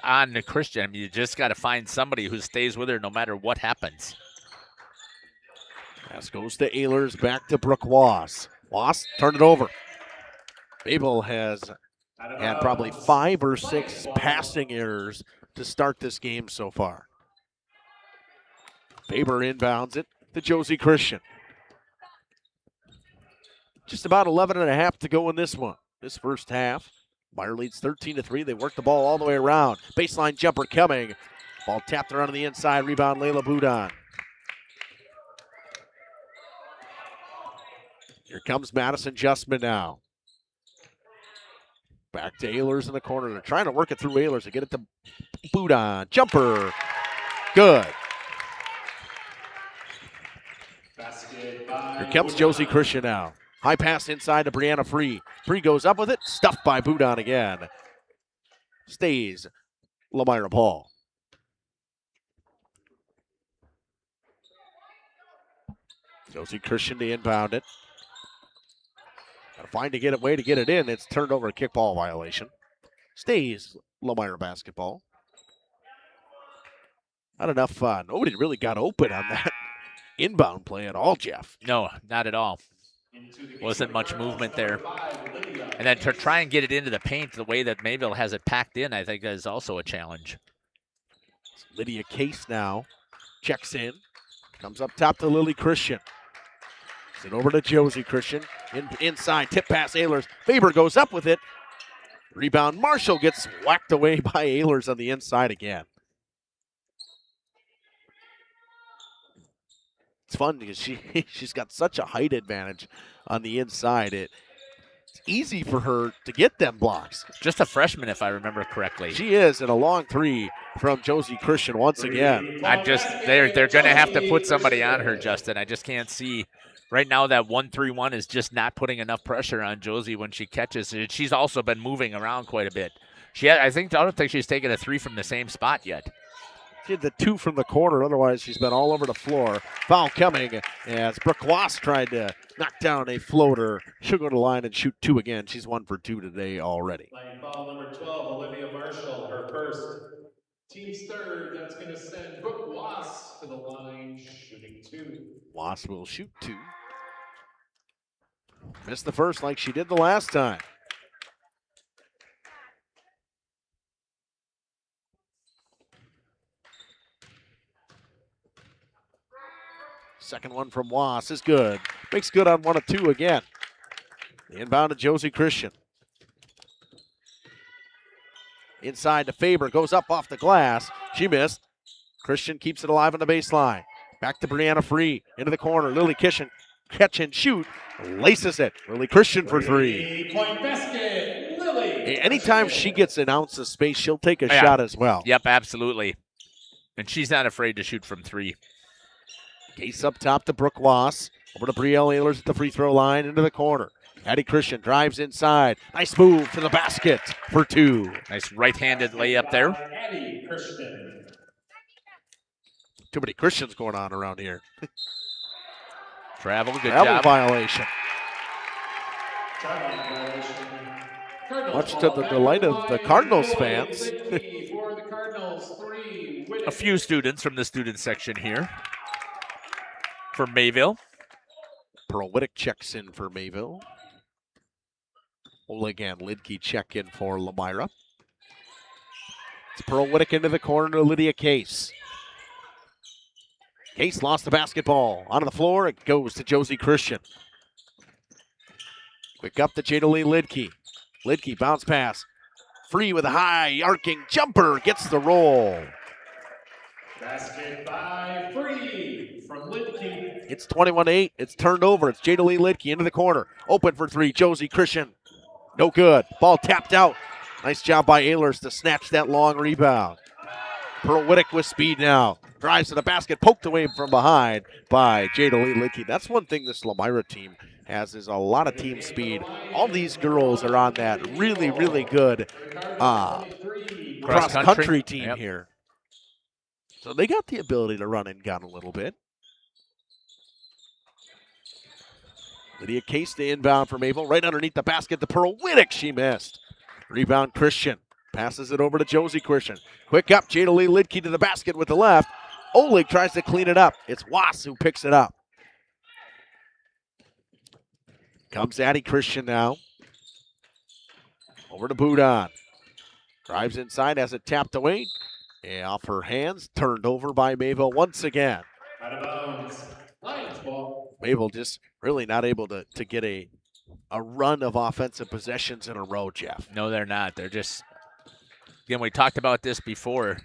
On the Christian. I mean, you just got to find somebody who stays with her no matter what happens. Pass goes to Ehlers. Back to Brooke Wass. Wass, turn it over. Mayville has had probably 5 or 6 passing errors to start this game so far. Faber inbounds it to Josie Christian. Just about 11.5 to go in this one, this first half. Meyer leads 13-3. They work the ball all the way around. Baseline jumper coming. Ball tapped around on the inside. Rebound, Layla Boudon. Here comes Madison Justman now. Back to Ehlers in the corner. They're trying to work it through Ehlers to get it to Boudon. Jumper. Good. Here comes Josie Christian now. High pass inside to Brianna Free. Free goes up with it. Stuffed by Boudon again. Stays Lomira ball. Josie Christian to inbound it. Got to find a way to get it in. It's turned over a kickball violation. Stays Lomira basketball. Not enough. Nobody really got open on that inbound play at all, Jeff. No, not at all. Wasn't much movement there. And then to try and get it into the paint the way that Mayville has it packed in, I think is also a challenge. Lydia Case now checks in. Comes up top to Lily Christian. Send over to Josie Christian. Inside, tip pass Ehlers. Faber goes up with it. Rebound, Marshall gets whacked away by Ehlers on the inside again. It's fun because she's got such a height advantage on the inside. It's easy for her to get them blocks. Just a freshman, if I remember correctly. She is, and a long three from Josie Christian once again. They're going to have to put somebody on her, Justin. I just can't see. Right now, that 1-3-1 is just not putting enough pressure on Josie when she catches. She's also been moving around quite a bit. I don't think she's taken a three from the same spot yet. She had the two from the corner. Otherwise, she's been all over the floor. Foul coming as Brooke Wass tried to knock down a floater. She'll go to the line and shoot two again. She's 1 for 2 today already. Line foul number 12, Olivia Marshall, her first. Team's third. That's going to send Brooke Wass to the line, shooting 2. Wass will shoot 2. Missed the first like she did the last time. Second one from Wass is good. Makes good on 1 of 2 again. The inbound to Josie Christian. Inside to Faber, goes up off the glass. She missed. Christian keeps it alive on the baseline. Back to Brianna Free, into the corner. Lily Kitchen, catch and shoot, laces it. Lily Christian for 3. 3-point basket, Lily. Anytime she gets an ounce of space, she'll take a shot as well. Yep, absolutely. And she's not afraid to shoot from 3. Case up top to Brooke Wass. Over to Brielle Ehlers at the free throw line, into the corner. Addie Christian drives inside. Nice move to the basket for 2. Nice right-handed layup there. Addie Christian. Too many Christians going on around here. Travel, good Travel job. violation. Much to the delight of the Cardinals fans. A few students from the student section here for Mayville. Pearl Whittick checks in for Mayville. Oleg and Lidke check in for Lomira. It's Pearl Whittick into the corner to Lydia Case. Case lost the basketball. Onto the floor, it goes to Josie Christian. Quick up to Jada Lee Lidke. Lidke bounce pass. Free with a high arcing jumper. Gets the roll. Basket by Free from Lidke. It's 21-8. It's turned over. It's Jada Lee Lidke into the corner. Open for 3. Josie Christian. No good. Ball tapped out. Nice job by Ehlers to snatch that long rebound. Pearl Whittick with speed now. Drives to the basket, poked away from behind by Jada Lee Lidke. That's one thing this Lomira team has is a lot of team speed. All these girls are on that really, really good cross-country team here. So they got the ability to run and gun a little bit. Lydia Case to inbound for Mayville. Right underneath the basket to Pearl Whittick. She missed. Rebound Christian. Passes it over to Josie Christian. Quick up, Jada Lee Lidke to the basket with the left. Oleg tries to clean it up. It's Wass who picks it up. Comes Addie Christian now. Over to Boudon. Drives inside, has it tapped away. And off her hands, turned over by Mayville once again. Out of bounds. Lions ball. Mayville just really not able to get a run of offensive possessions in a row, Jeff. No, they're not. They're just, again, we talked about this before.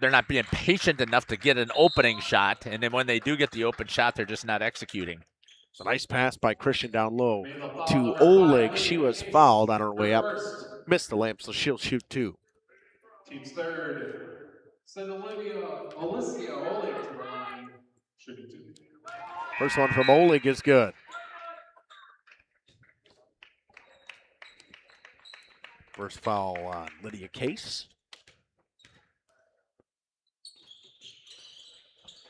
They're not being patient enough to get an opening shot, and then when they do get the open shot, they're just not executing. It's a nice pass by Christian down low to Oleg. She was fouled on her way up. Missed the lamp, so she'll shoot 2. Team's third. Send Alicia Oleg to the line. Shooting 2. First one from Oleg is good. First foul on Lydia Case.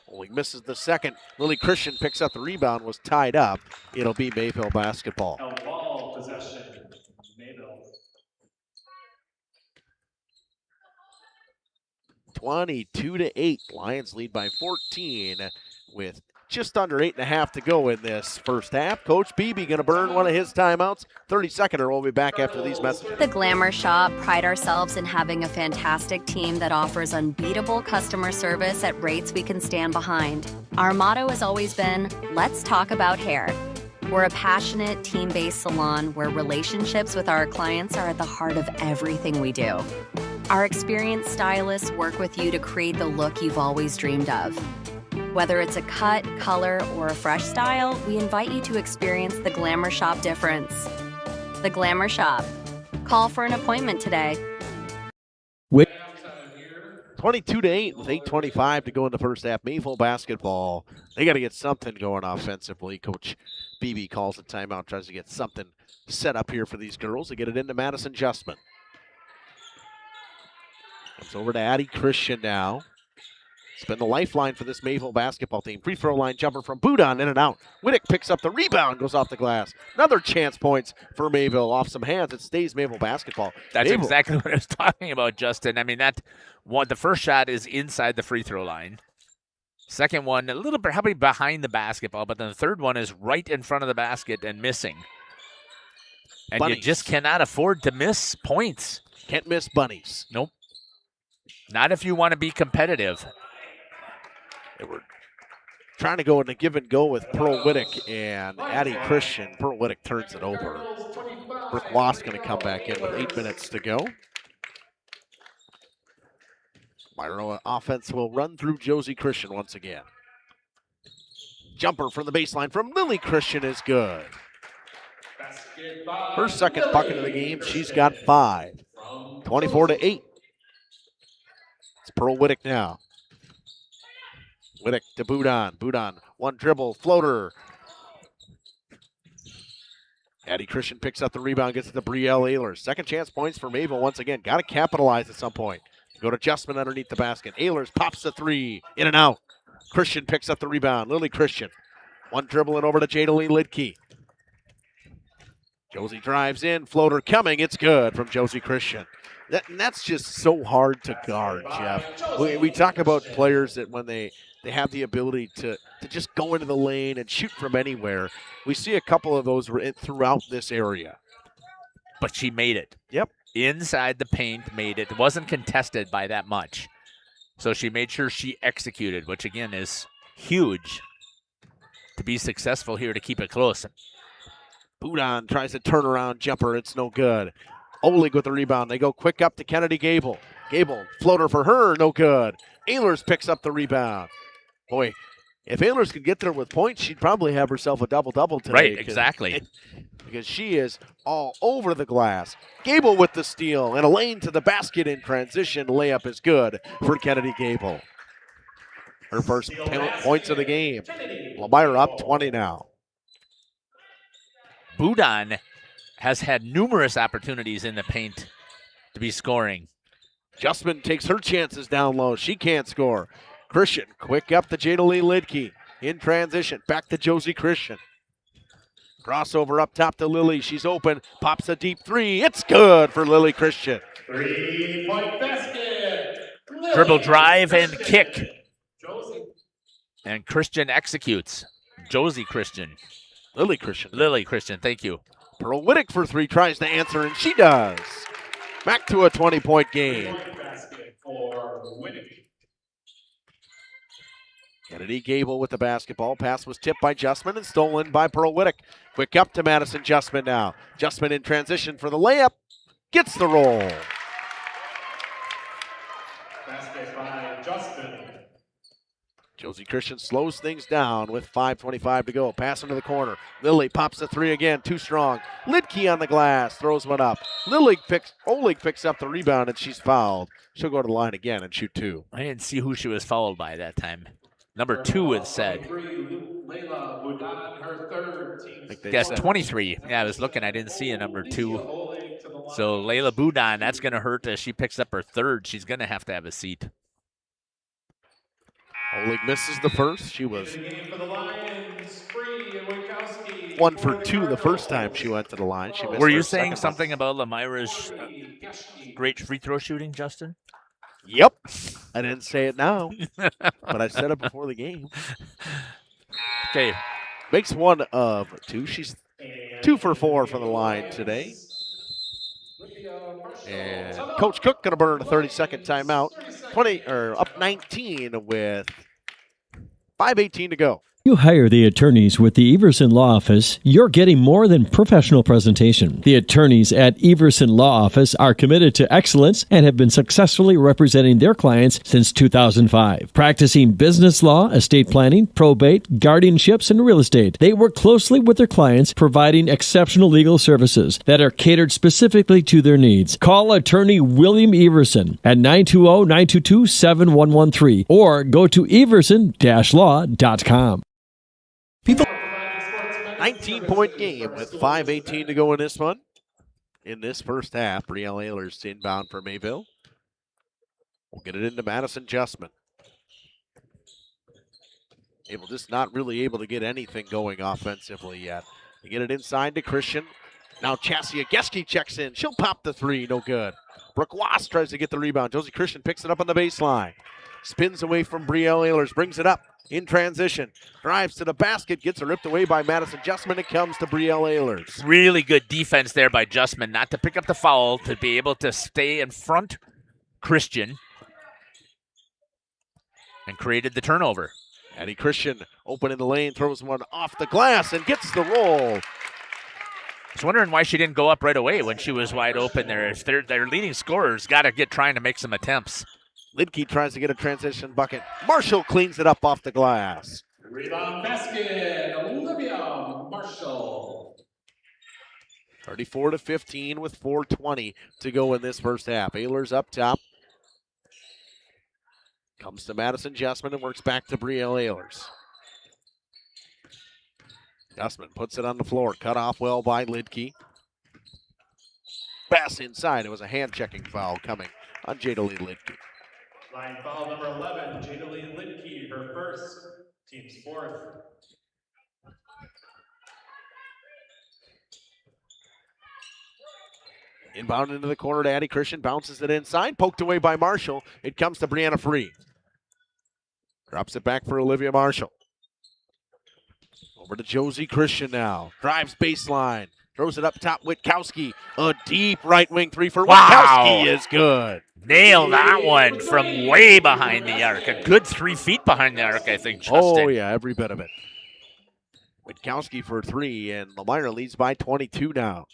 Oleg misses the second. Lily Christian picks up the rebound, was tied up. It'll be Mayville basketball. Ball possession. Mayville. 22-8. Lions lead by 14 with just under 8.5 to go in this first half. Coach Beebe going to burn one of his timeouts. 30-seconder. We'll be back after these messages. The Glamour Shop pride ourselves in having a fantastic team that offers unbeatable customer service at rates we can stand behind. Our motto has always been, let's talk about hair. We're a passionate, team-based salon where relationships with our clients are at the heart of everything we do. Our experienced stylists work with you to create the look you've always dreamed of. Whether it's a cut, color, or a fresh style, we invite you to experience the Glamour Shop difference. The Glamour Shop. Call for an appointment today. 22-8 with 8:25 to go in the first half. Mayville basketball. They got to get something going offensively. Coach Beebe calls a timeout, tries to get something set up here for these girls to get it into Madison Justman. Comes over to Addie Christian now. It's been the lifeline for this Mayville basketball team. Free throw line jumper from Boudon, in and out. Whittick picks up the rebound, goes off the glass. Another chance points for Mayville. Off some hands, it stays Mayville basketball. That's Mayville. exactly what I was talking about, Justin. I mean, that one, the first shot is inside the free throw line. Second one, a little bit probably behind the basketball, but then the third one is right in front of the basket and missing. And Bunnies. you just cannot afford to miss points. Can't miss bunnies. Nope. Not if you want to be competitive. They were trying to go in a give and go with Pearl Whittick and Addie Christian. Pearl Whittick turns it over. Brooke Wass going to come back in with 8 minutes to go. Myra offense will run through Josie Christian once again. Jumper from the baseline from Lily Christian is good. Her second bucket of the game. She's got 5. 24-8. It's Pearl Whittick now. Whittick to Boudon. Boudon, one dribble, floater. Addie Christian picks up the rebound, gets it to Brielle Ehlers. Second chance points for Mayville once again. Got to capitalize at some point. Go to Justman underneath the basket. Ehlers pops the three, in and out. Christian picks up the rebound. Lily Christian. One dribble and over to Jadalee Lidke. Josie drives in, floater coming. It's good from Josie Christian. That's just so hard to guard, Jeff. We talk about players that when they have the ability to just go into the lane and shoot from anywhere. We see a couple of those throughout this area. But she made it. Yep. Inside the paint, made it. It wasn't contested by that much. So she made sure she executed, which again is huge to be successful here to keep it close. Boudon tries to turn around jumper. It's no good. Oleg with the rebound. They go quick up to Kennedy Gable. Gable, floater for her, no good. Ehlers picks up the rebound. Boy, if Ehlers could get there with points, she'd probably have herself a double-double today. Right, exactly. Because she is all over the glass. Gable with the steal and a lane to the basket in transition. Layup is good for Kennedy Gable. Her first points of the game. Lomira up 20 now. Boudon has had numerous opportunities in the paint to be scoring. Justman takes her chances down low. She can't score. Christian, quick up to Jadalee Lidke. In transition, back to Josie Christian. Crossover up top to Lily. She's open, pops a deep three. It's good for Lily Christian. 3-point basket. Dribble drive and kick. And Christian executes. Josie Christian. Lily Christian. Lily Christian, thank you. Pearl Whittick for three, tries to answer, and she does. Back to a 20-point game. Kennedy Gable with the basketball. Pass was tipped by Justman and stolen by Pearl Whittick. Quick up to Madison Justman now. Justman in transition for the layup. Gets the roll. Basket by Justman. Josie Christian slows things down with 5:25 to go. Pass into the corner. Lily pops the three again. Too strong. Lidke on the glass. Throws one up. Oleg picks up the rebound, and she's fouled. She'll go to the line again and shoot two. I didn't see who she was fouled by that time. Number 2, it said. Yes, 23. Yeah, I was looking. I didn't see a number 2. So Layla Boudon, that's going to hurt as she picks up her third. She's going to have a seat. Oleg misses the first. She was 1 for 2 the first time she went to the line. She missed. Were you saying something about Lomira's great free throw shooting, Justin? Yep. I didn't say it now, but I said it before the game. Okay. Makes 1 of 2. She's 2 for 4 from the line today. And Coach Cook going to burn a 30-second timeout. Up 19 with 5:18 to go. You hire the attorneys with the Everson Law Office, you're getting more than professional presentation. The attorneys at Everson Law Office are committed to excellence and have been successfully representing their clients since 2005. Practicing business law, estate planning, probate, guardianships, and real estate. They work closely with their clients, providing exceptional legal services that are catered specifically to their needs. Call attorney William Everson at 920-922-7113 or go to everson-law.com. 19-point game with 5:18 to go in this one. In this first half, Brielle Ehlers inbound for Mayville. We'll get it into Madison Justman. Just not really able to get anything going offensively yet. They get it inside to Christian. Now Chassia Geske checks in. She'll pop the three. No good. Brooke Wass tries to get the rebound. Josie Christian picks it up on the baseline. Spins away from Brielle Ehlers. Brings it up in transition. Drives to the basket. Gets it ripped away by Madison Justman. It comes to Brielle Ehlers. Really good defense there by Justman. Not to pick up the foul, to be able to stay in front Christian. And created the turnover. Addie Christian open in the lane. Throws one off the glass and gets the roll. I was wondering why she didn't go up right away when she was wide open there. If their leading scorers got to get trying to make some attempts. Lidke tries to get a transition bucket. Marshall cleans it up off the glass. Rebound basket, Olivia Marshall. 34-15 with 4:20 to go in this first half. Ehlers up top. Comes to Madison Justman and works back to Brielle Ehlers. Justman puts it on the floor. Cut off well by Lidke. Pass inside. It was a hand-checking foul coming on Jadalee Lidke. Line foul number 11, Jadalee Lidke, her first, team's fourth. Inbound into the corner to Addie Christian. Bounces it inside. Poked away by Marshall. It comes to Brianna Free. Drops it back for Olivia Marshall. Over to Josie Christian now. Drives baseline. Throws it up top. Witkowski. A deep right wing three for Witkowski is good. Nailed that one from way behind the arc. A good 3 feet behind the arc, I think, Justin. Oh, yeah, every bit of it. Witkowski for three, and Lomira leads by 22 now.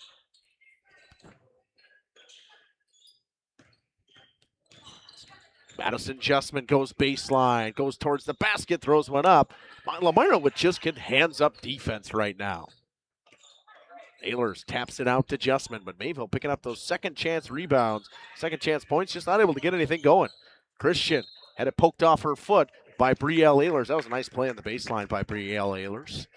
Madison Justman goes baseline, goes towards the basket, throws one up. Lomira with just good hands-up defense right now. Ehlers taps it out to Justman, but Mayville picking up those second-chance rebounds, second-chance points, just not able to get anything going. Christian had it poked off her foot by Brielle Ehlers. That was a nice play on the baseline by Brielle Ehlers.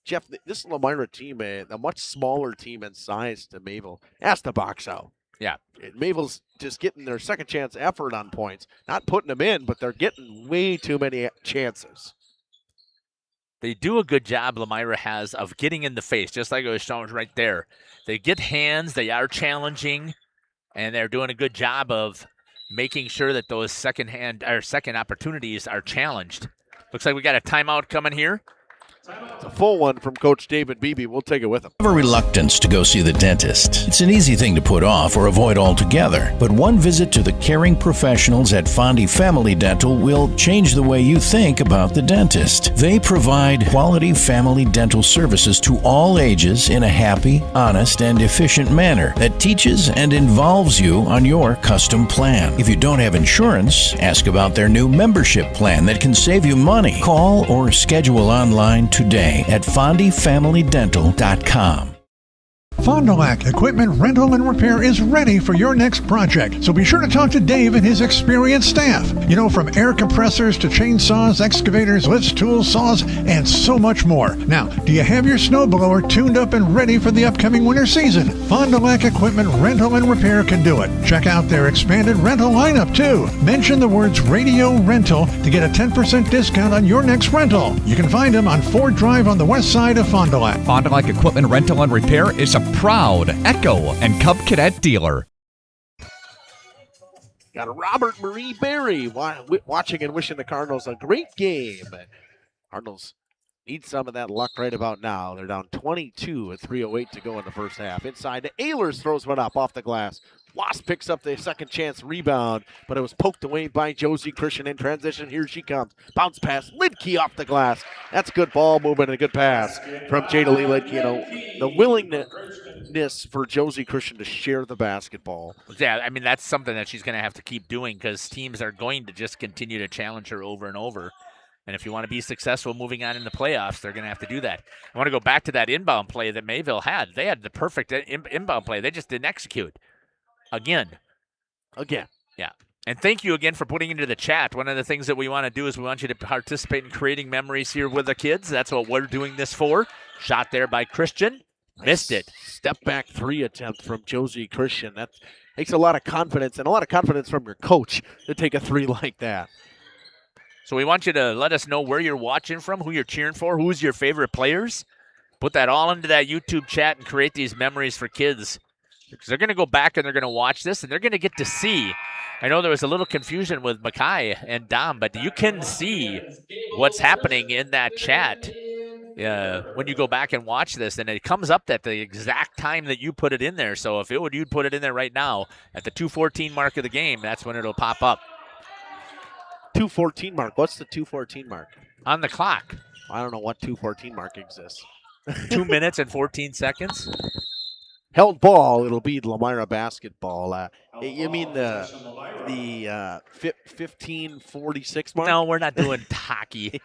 Jeff, this Lomira team, a much smaller team in size to Mayville, has to box out. Yeah. Mayville's just getting their second chance effort on points. Not putting them in, but they're getting way too many chances. They do a good job, Lomira has, of getting in the face, just like it was shown right there. They get hands, they are challenging, and they're doing a good job of making sure that those second opportunities are challenged. Looks like we got a timeout coming here. It's a full one from Coach David Beebe. We'll take it with him. Have a reluctance to go see the dentist. It's an easy thing to put off or avoid altogether. But one visit to the caring professionals at Fondy Family Dental will change the way you think about the dentist. They provide quality family dental services to all ages in a happy, honest, and efficient manner that teaches and involves you on your custom plan. If you don't have insurance, ask about their new membership plan that can save you money. Call or schedule online today at fondyfamilydental.com. Fond du Lac Equipment Rental and Repair is ready for your next project, so be sure to talk to Dave and his experienced staff. You know, from air compressors to chainsaws, excavators, lifts, tools, saws, and so much more. Now, do you have your snowblower tuned up and ready for the upcoming winter season? Fond du Lac Equipment Rental and Repair can do it. Check out their expanded rental lineup, too. Mention the words Radio Rental to get a 10% discount on your next rental. You can find them on Ford Drive on the west side of Fond du Lac. Fond du Lac Equipment Rental and Repair is a proud Echo and Cub Cadet dealer. Got Robert Marie Berry watching and wishing the Cardinals a great game. Cardinals Need some of that luck right about now. They're down 22 at 3:08 to go in the first half. Inside to Ehlers, throws one up off the glass. Wasp picks up the second chance rebound, but it was poked away by Josie Christian in transition. Here she comes. Bounce pass, Lidke off the glass. That's good ball movement and a good pass from Jada Lee Lidke. You know, the willingness for Josie Christian to share the basketball. Yeah, I mean, that's something that she's going to have to keep doing because teams are going to just continue to challenge her over and over. And if you want to be successful moving on in the playoffs, they're going to have to do that. I want to go back to that inbound play that Mayville had. They had the perfect inbound play. They just didn't execute. Again. Yeah. And thank you again for putting into the chat. One of the things that we want to do is we want you to participate in creating memories here with the kids. That's what we're doing this for. Shot there by Christian. Missed it. Step back 3 attempt from Josie Christian. That takes a lot of confidence, and a lot of confidence from your coach to take a 3 like that. So we want you to let us know where you're watching from, who you're cheering for, who's your favorite players. Put that all into that YouTube chat and create these memories for kids. Because they're going to go back and they're going to watch this, and they're going to get to see. I know there was a little confusion with Makai and Dom, but you can see what's happening in that chat when you go back and watch this. And it comes up at the exact time that you put it in there. So if you'd put it in there right now at the 2:14 mark of the game, that's when it'll pop up. 2:14 mark. What's the 2:14 mark? On the clock. I don't know what 2:14 mark exists. 2 minutes and 14 seconds. Held ball, it'll be Lomira basketball. You mean the 15:46 mark? No, we're not doing hockey.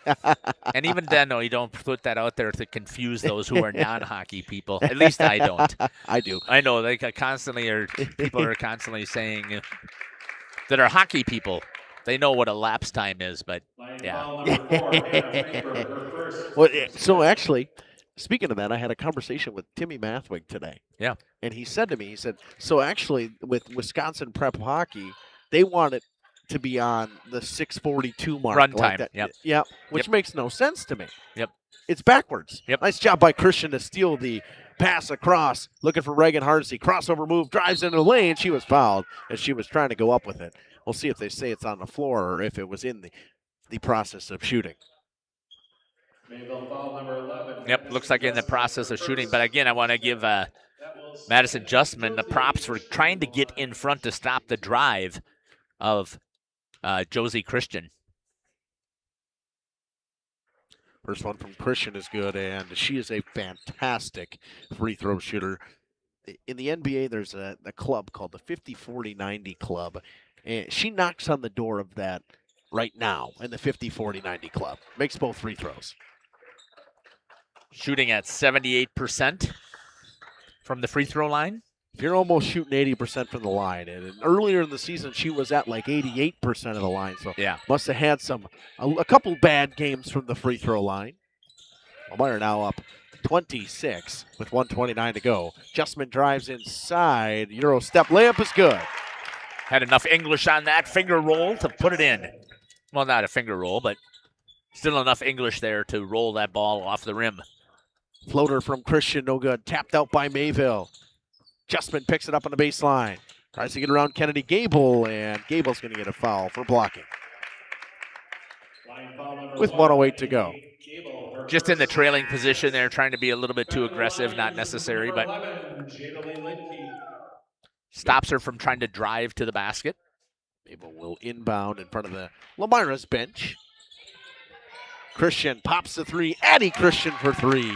And even then, no, you don't put that out there to confuse those who are non-hockey people. At least I don't. I do. I know they constantly people are constantly saying that are hockey people. They know what a lapse time is, but yeah. Well, so actually, speaking of that, I had a conversation with Timmy Mathwig today. Yeah. And he said to me, so actually with Wisconsin prep hockey, they want it to be on the 6:42 mark. Run like time. That. Yep. Which makes no sense to me. Yep. It's backwards. Yep. Nice job by Christian to steal the pass across, looking for Reagan Hardesty. Crossover move, drives into the lane. She was fouled as she was trying to go up with it. We'll see if they say it's on the floor or if it was in the process of shooting. Yep, looks like in the process of shooting. But again, I want to give Madison Justman the props for trying to get in front to stop the drive of Josie Christian. First one from Christian is good, and she is a fantastic free throw shooter. In the NBA, there's a club called the 50-40-90 Club, and she knocks on the door of that right now in the 50-40-90 Club. Makes both free throws. Shooting at 78% from the free throw line. You're almost shooting 80% from the line. And earlier in the season, she was at like 88% of the line. So yeah, must have had a couple bad games from the free throw line. Lomira now up 26 with 1:29 to go. Justman drives inside. Euro step layup is good. Had enough English on that finger roll to put it in. Well, not a finger roll, but still enough English there to roll that ball off the rim. Floater from Christian, no good. Tapped out by Mayville. Justman picks it up on the baseline. Tries to get around Kennedy Gable, and Gable's going to get a foul for blocking. With 1:08 to go. Just in the trailing position there, trying to be a little bit too aggressive, not necessary, but stops her from trying to drive to the basket. Gable will inbound in front of the Lomira's bench. Christian pops the three. Addie Christian for three.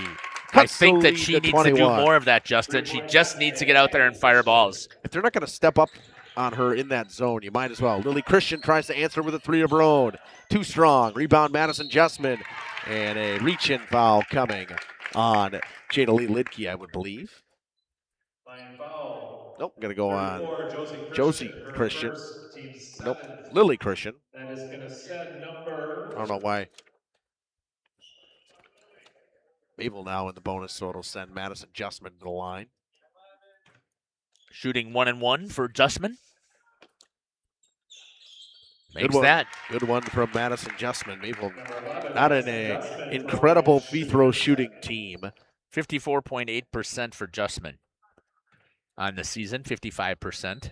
I think that she needs to do more of that, Justin. She just needs to get out there and fire balls. If they're not going to step up on her in that zone, you might as well. Lily Christian tries to answer with a three of her own. Too strong. Rebound Madison Justman. And a reach-in foul coming on Jada Lee Lidke, I would believe. Nope, going to go on Josie Christian. Nope, Lily Christian. That is going to set number. I don't know why. Mayville now in the bonus, so it'll send Madison Justman to the line. Shooting 1-and-1 for Justman. Makes Good one. that. Good one from Madison Justman. Mayville not an incredible free throw shooting team. 54.8% for Justman on the season, 55%.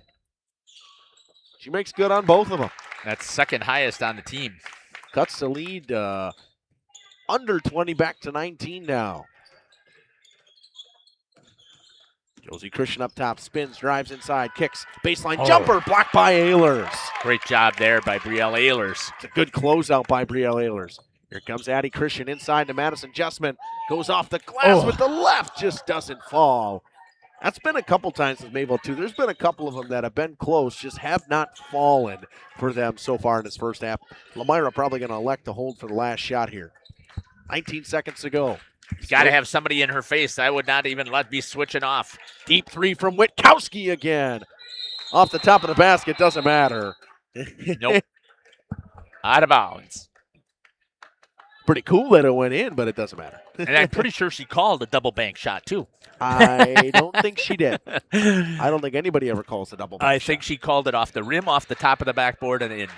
She makes good on both of them. That's second highest on the team. Cuts the lead under 20, back to 19 now. Josie Christian up top, spins, drives inside, kicks, baseline jumper, blocked by Ehlers. Great job there by Brielle Ehlers. It's a good closeout by Brielle Ehlers. Here comes Addie Christian inside to Madison Justman. Goes off the glass with the left, just doesn't fall. That's been a couple times with Mayville, too. There's been a couple of them that have been close, just have not fallen for them so far in this first half. Lomira probably going to elect to hold for the last shot here. 19 seconds to go. Got to have somebody in her face. I would not even let me switching off. Deep three from Witkowski again. Off the top of the basket, doesn't matter. Nope. Out of bounds. Pretty cool that it went in, but it doesn't matter. And I'm pretty sure she called a double bank shot, too. I don't think she did. I don't think anybody ever calls a double bank shot. think she called it off the rim, off the top of the backboard, and in.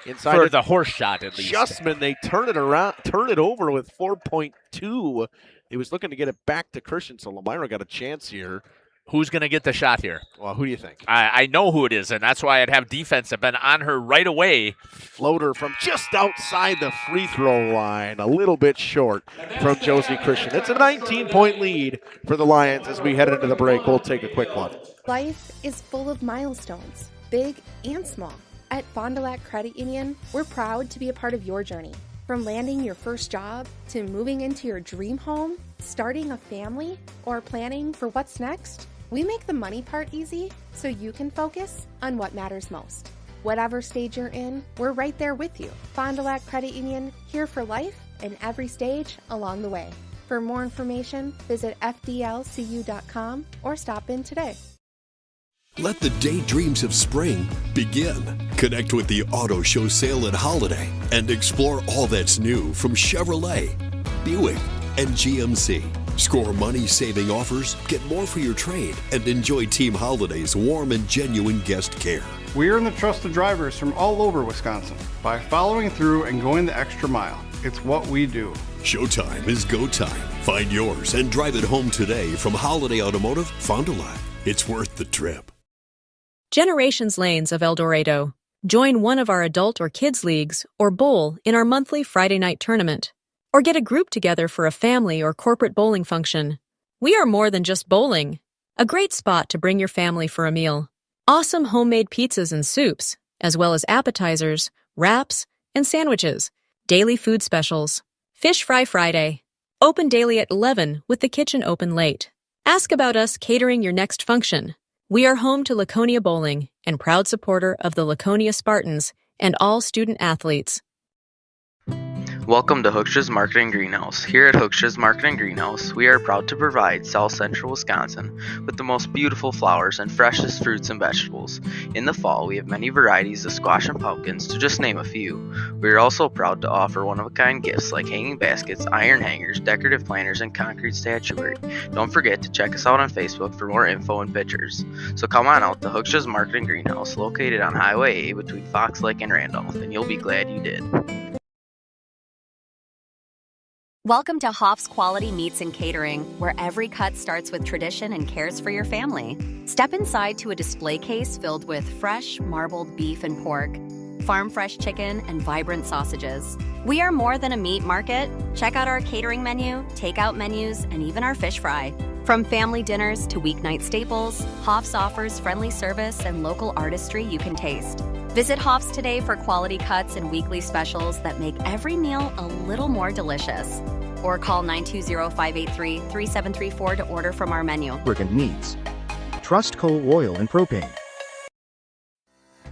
Inside for the horse shot, at least. Justman, they turn it over with 4.2. He was looking to get it back to Christian, so Lomira got a chance here. Who's going to get the shot here? Well, who do you think? I know who it is, and that's why I'd have defense have been on her right away. Floater from just outside the free throw line, a little bit short from Josie Christian. It's a 19-point lead for the Lions as we head into the break. We'll take a quick one. Life is full of milestones, big and small. At Fond du Lac Credit Union, we're proud to be a part of your journey. From landing your first job to moving into your dream home, starting a family, or planning for what's next, we make the money part easy so you can focus on what matters most. Whatever stage you're in, we're right there with you. Fond du Lac Credit Union, here for life and every stage along the way. For more information, visit fdlcu.com or stop in today. Let the daydreams of spring begin. Connect with the Auto Show Sale at Holiday and explore all that's new from Chevrolet, Buick, and GMC. Score money-saving offers, get more for your trade, and enjoy Team Holiday's warm and genuine guest care. We earn the trust of drivers from all over Wisconsin by following through and going the extra mile. It's what we do. Showtime is go time. Find yours and drive it home today from Holiday Automotive, Fond du Lac. It's worth the trip. Generations Lanes of El Dorado. Join one of our adult or kids leagues or bowl in our monthly Friday night tournament. Or get a group together for a family or corporate bowling function. We are more than just bowling. A great spot to bring your family for a meal. Awesome homemade pizzas and soups, as well as appetizers, wraps, and sandwiches. Daily food specials. Fish Fry Friday. Open daily at 11 with the kitchen open late. Ask about us catering your next function. We are home to Laconia Bowling and proud supporter of the Laconia Spartans and all student athletes. Welcome to Hookstra's Marketing Greenhouse. Here at Hookstra's Marketing Greenhouse, we are proud to provide South Central Wisconsin with the most beautiful flowers and freshest fruits and vegetables. In the fall, we have many varieties of squash and pumpkins, to just name a few. We are also proud to offer one-of-a-kind gifts like hanging baskets, iron hangers, decorative planters, and concrete statuary. Don't forget to check us out on Facebook for more info and pictures. So come on out to Hookstra's Marketing Greenhouse, located on Highway A between Fox Lake and Randolph, and you'll be glad you did. Welcome to Hoff's Quality Meats and Catering, where every cut starts with tradition and cares for your family. Step inside to a display case filled with fresh, marbled beef and pork, farm-fresh chicken, and vibrant sausages. We are more than a meat market. Check out our catering menu, takeout menus, and even our fish fry. From family dinners to weeknight staples, Hoff's offers friendly service and local artistry you can taste. Visit Hoff's today for quality cuts and weekly specials that make every meal a little more delicious. Or call 920-583-3734 to order from our menu. Lubricant needs. Trust coal, oil, and propane.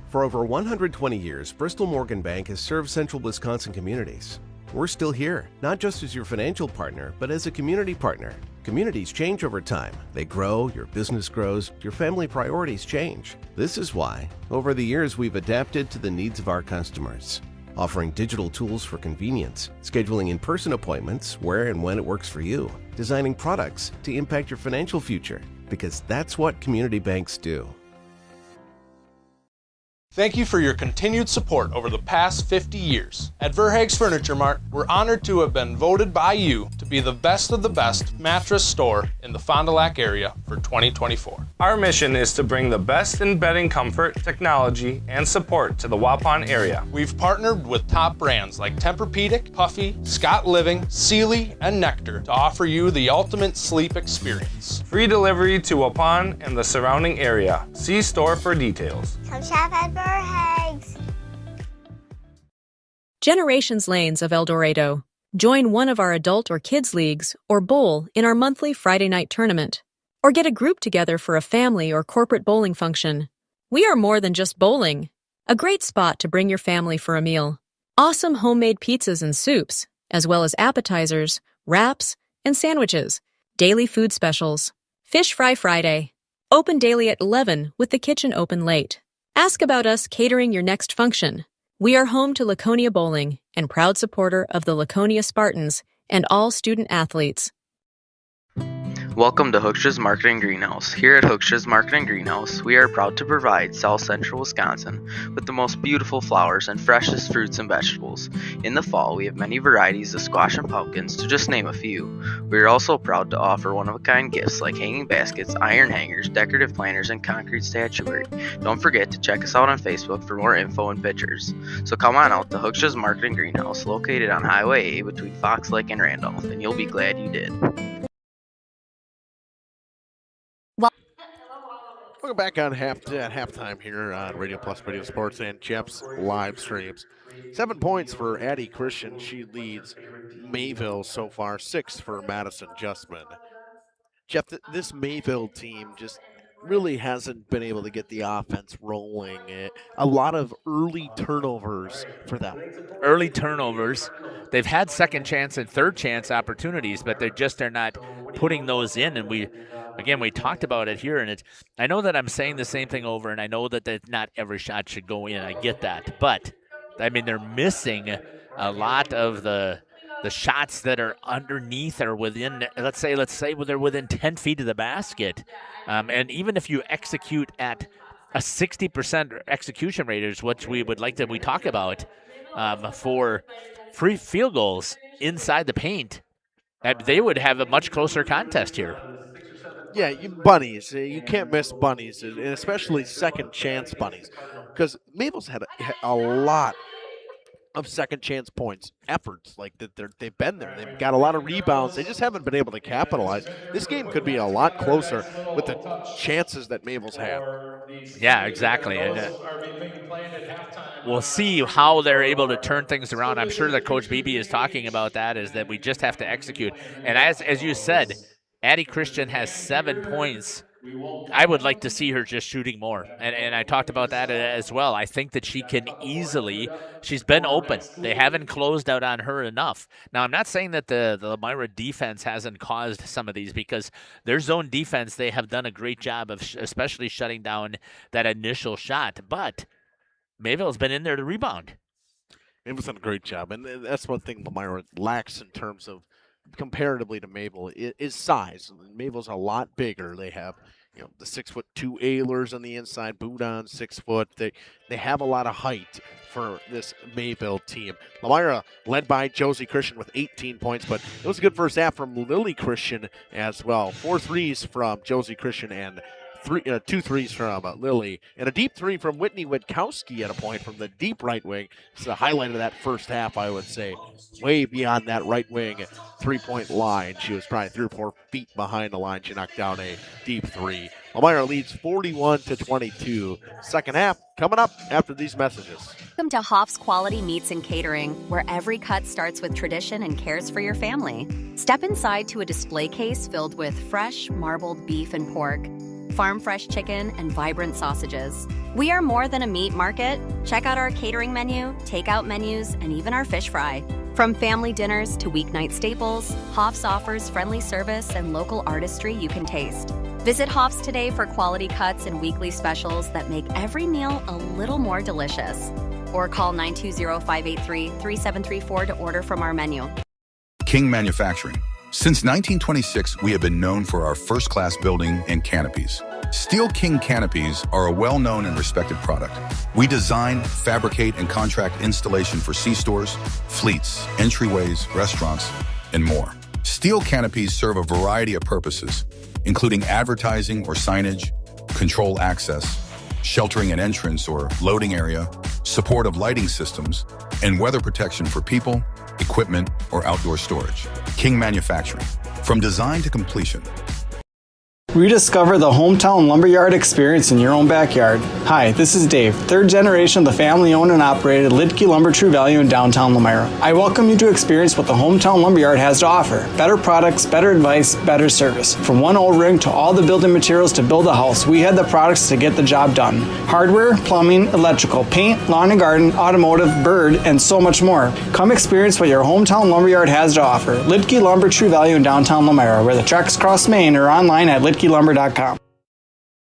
For over 120 years, Bristol Morgan Bank has served central Wisconsin communities. We're still here, not just as your financial partner, but as a community partner. Communities change over time. They grow, your business grows, your family priorities change. This is why, over the years, we've adapted to the needs of our customers, offering digital tools for convenience, scheduling in-person appointments where and when it works for you, designing products to impact your financial future, because that's what community banks do. Thank you for your continued support over the past 50 years. At Verhaeg's Furniture Mart, we're honored to have been voted by you to be the best of the best mattress store in the Fond du Lac area for 2024. Our mission is to bring the best in bedding comfort, technology, and support to the Waupun area. We've partnered with top brands like Tempur-Pedic, Puffy, Scott Living, Sealy, and Nectar to offer you the ultimate sleep experience. Free delivery to Waupun and the surrounding area. See store for details. Come shop at Verhaeg's. Generations Lanes of El Dorado. Join one of our adult or kids leagues or bowl in our monthly Friday night tournament. Or get a group together for a family or corporate bowling function. We are more than just bowling. A great spot to bring your family for a meal. Awesome homemade pizzas and soups, as well as appetizers, wraps, and sandwiches. Daily food specials. Fish Fry Friday. Open daily at 11 with the kitchen open late. Ask about us catering your next function. We are home to Laconia Bowling and proud supporter of the Laconia Spartans and all student athletes. Welcome to Hookstra's Marketing Greenhouse. Here at Hookstra's Marketing Greenhouse, we are proud to provide South Central Wisconsin with the most beautiful flowers and freshest fruits and vegetables. In the fall, we have many varieties of squash and pumpkins, to just name a few. We are also proud to offer one-of-a-kind gifts like hanging baskets, iron hangers, decorative planters, and concrete statuary. Don't forget to check us out on Facebook for more info and pictures. So come on out to Hookstra's Marketing Greenhouse, located on Highway A between Fox Lake and Randolph, and you'll be glad you did. Welcome back on halftime here on Radio Plus Radio Sports and Jeff's live streams. 7 points for Addie Christian. She leads Mayville so far. 6 for Madison Justman. Jeff, this Mayville team just really hasn't been able to get the offense rolling. A lot of early turnovers for them. Early turnovers. They've had second chance and third chance opportunities, but they're not putting those in. And we talked about it here, and I know that I'm saying the same thing over, and I know that not every shot should go in. I get that, but I mean they're missing a lot of the shots that are underneath or within. Let's say they're within 10 feet of the basket, and even if you execute at a 60% execution rate, which we talk about for free field goals inside the paint, they would have a much closer contest here. Yeah, bunnies. You can't miss bunnies, and especially second chance bunnies, because Maple's had a lot of second chance points, efforts like that. They've been there. They've got a lot of rebounds. They just haven't been able to capitalize. This game could be a lot closer with the chances that Maple's had. Yeah, exactly. And we'll see how they're able to turn things around. I'm sure that Coach Beebe is talking about that, is that we just have to execute. And as you said, Addie Christian has 7 points. I would like to see her just shooting more. And I talked about that as well. I think that she can easily – she's been open. They haven't closed out on her enough. Now, I'm not saying that the Lomira defense hasn't caused some of these, because their zone defense, they have done a great job of especially shutting down that initial shot. But Mayville's been in there to rebound. Mayville's done a great job. And that's one thing Lomira lacks in terms of comparatively to Mayville is size. Mayville's a lot bigger. They have, the 6'2" Ehlers on the inside, Boudon 6 foot. They have a lot of height for this Mayville team. Lomira led by Josie Christian with 18 points, but it was a good first half from Lily Christian as well. 4 threes from Josie Christian and 2 threes from Lily, and a deep 3 from Whitney Witkowski at a point from the deep right wing. It's the highlight of that first half, I would say. Way beyond that right wing 3-point line. She was probably 3 or 4 feet behind the line. She knocked down a deep 3. Lomira leads 41-22. Second half coming up after these messages. Welcome to Hoff's Quality Meats and Catering, where every cut starts with tradition and cares for your family. Step inside to a display case filled with fresh, marbled beef and pork, farm fresh chicken, and vibrant sausages. We are more than a meat market. Check out our catering menu, takeout menus, and even our fish fry. From family dinners to weeknight staples, Hoff's offers friendly service and local artistry you can taste. Visit Hoff's today for quality cuts and weekly specials that make every meal a little more delicious. Or call 920-583-3734 to order from our menu. King Manufacturing. Since 1926, we have been known for our first-class building and canopies. Steel King canopies are a well-known and respected product. We design, fabricate, and contract installation for C-stores, fleets, entryways, restaurants, and more. Steel canopies serve a variety of purposes, including advertising or signage, control access, sheltering an entrance or loading area, support of lighting systems, and weather protection for people, equipment, or outdoor storage. King Manufacturing, from design to completion. Rediscover the hometown lumberyard experience in your own backyard. Hi, this is Dave, third generation of the family-owned and operated Lidke Lumber True Value in downtown Lomira. I welcome you to experience what the hometown lumberyard has to offer. Better products, better advice, better service. From one old rig to all the building materials to build a house, we had the products to get the job done. Hardware, plumbing, electrical, paint, lawn and garden, automotive, bird, and so much more. Come experience what your hometown lumberyard has to offer. Lidke Lumber True Value in downtown Lomira, where the tracks cross Main, or online at lidkelumber.com.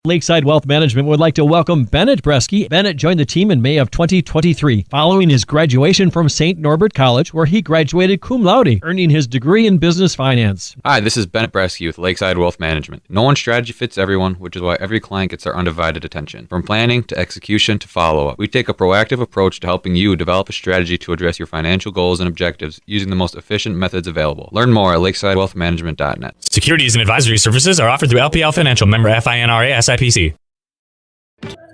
Lakeside Wealth Management would like to welcome Bennett Bresky. Bennett joined the team in May of 2023, following his graduation from St. Norbert College, where he graduated cum laude, earning his degree in business finance. Hi, this is Bennett Bresky with Lakeside Wealth Management. No one strategy fits everyone, which is why every client gets our undivided attention. From planning to execution to follow-up, we take a proactive approach to helping you develop a strategy to address your financial goals and objectives using the most efficient methods available. Learn more at lakesidewealthmanagement.net. Securities and advisory services are offered through LPL Financial, member FINRA SIPC.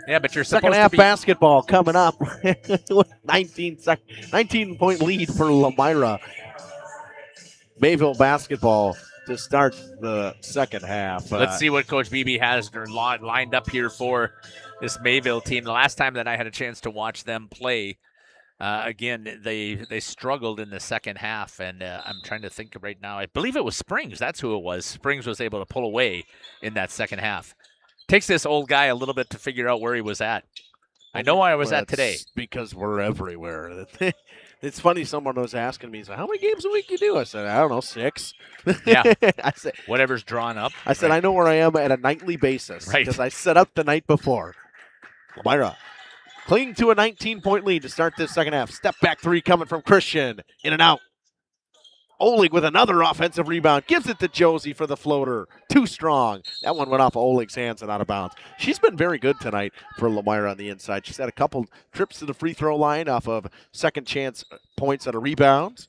Yeah, but you're second half basketball coming up. 19-point lead for Lomira. Mayville basketball to start the second half. Let's see what Coach Beebe has lined up here for this Mayville team. The last time that I had a chance to watch them play, again, they struggled in the second half, and I'm trying to think right now. I believe it was Springs. That's who it was. Springs was able to pull away in that second half. Takes this old guy a little bit to figure out where he was at. I know where I was at today. Because we're everywhere. It's funny, someone was asking me, how many games a week you do? I said, I don't know, 6. Yeah. I said, whatever's drawn up. I said, I know where I am at a nightly basis. Right. Because I set up the night before. Lomira clinging to a 19-point lead to start this second half. Step back three coming from Christian. In and out. Oleg with another offensive rebound. Gives it to Josie for the floater. Too strong. That one went off Oleg's hands and out of bounds. She's been very good tonight for Lomira on the inside. She's had a couple trips to the free throw line off of second chance points on a rebound.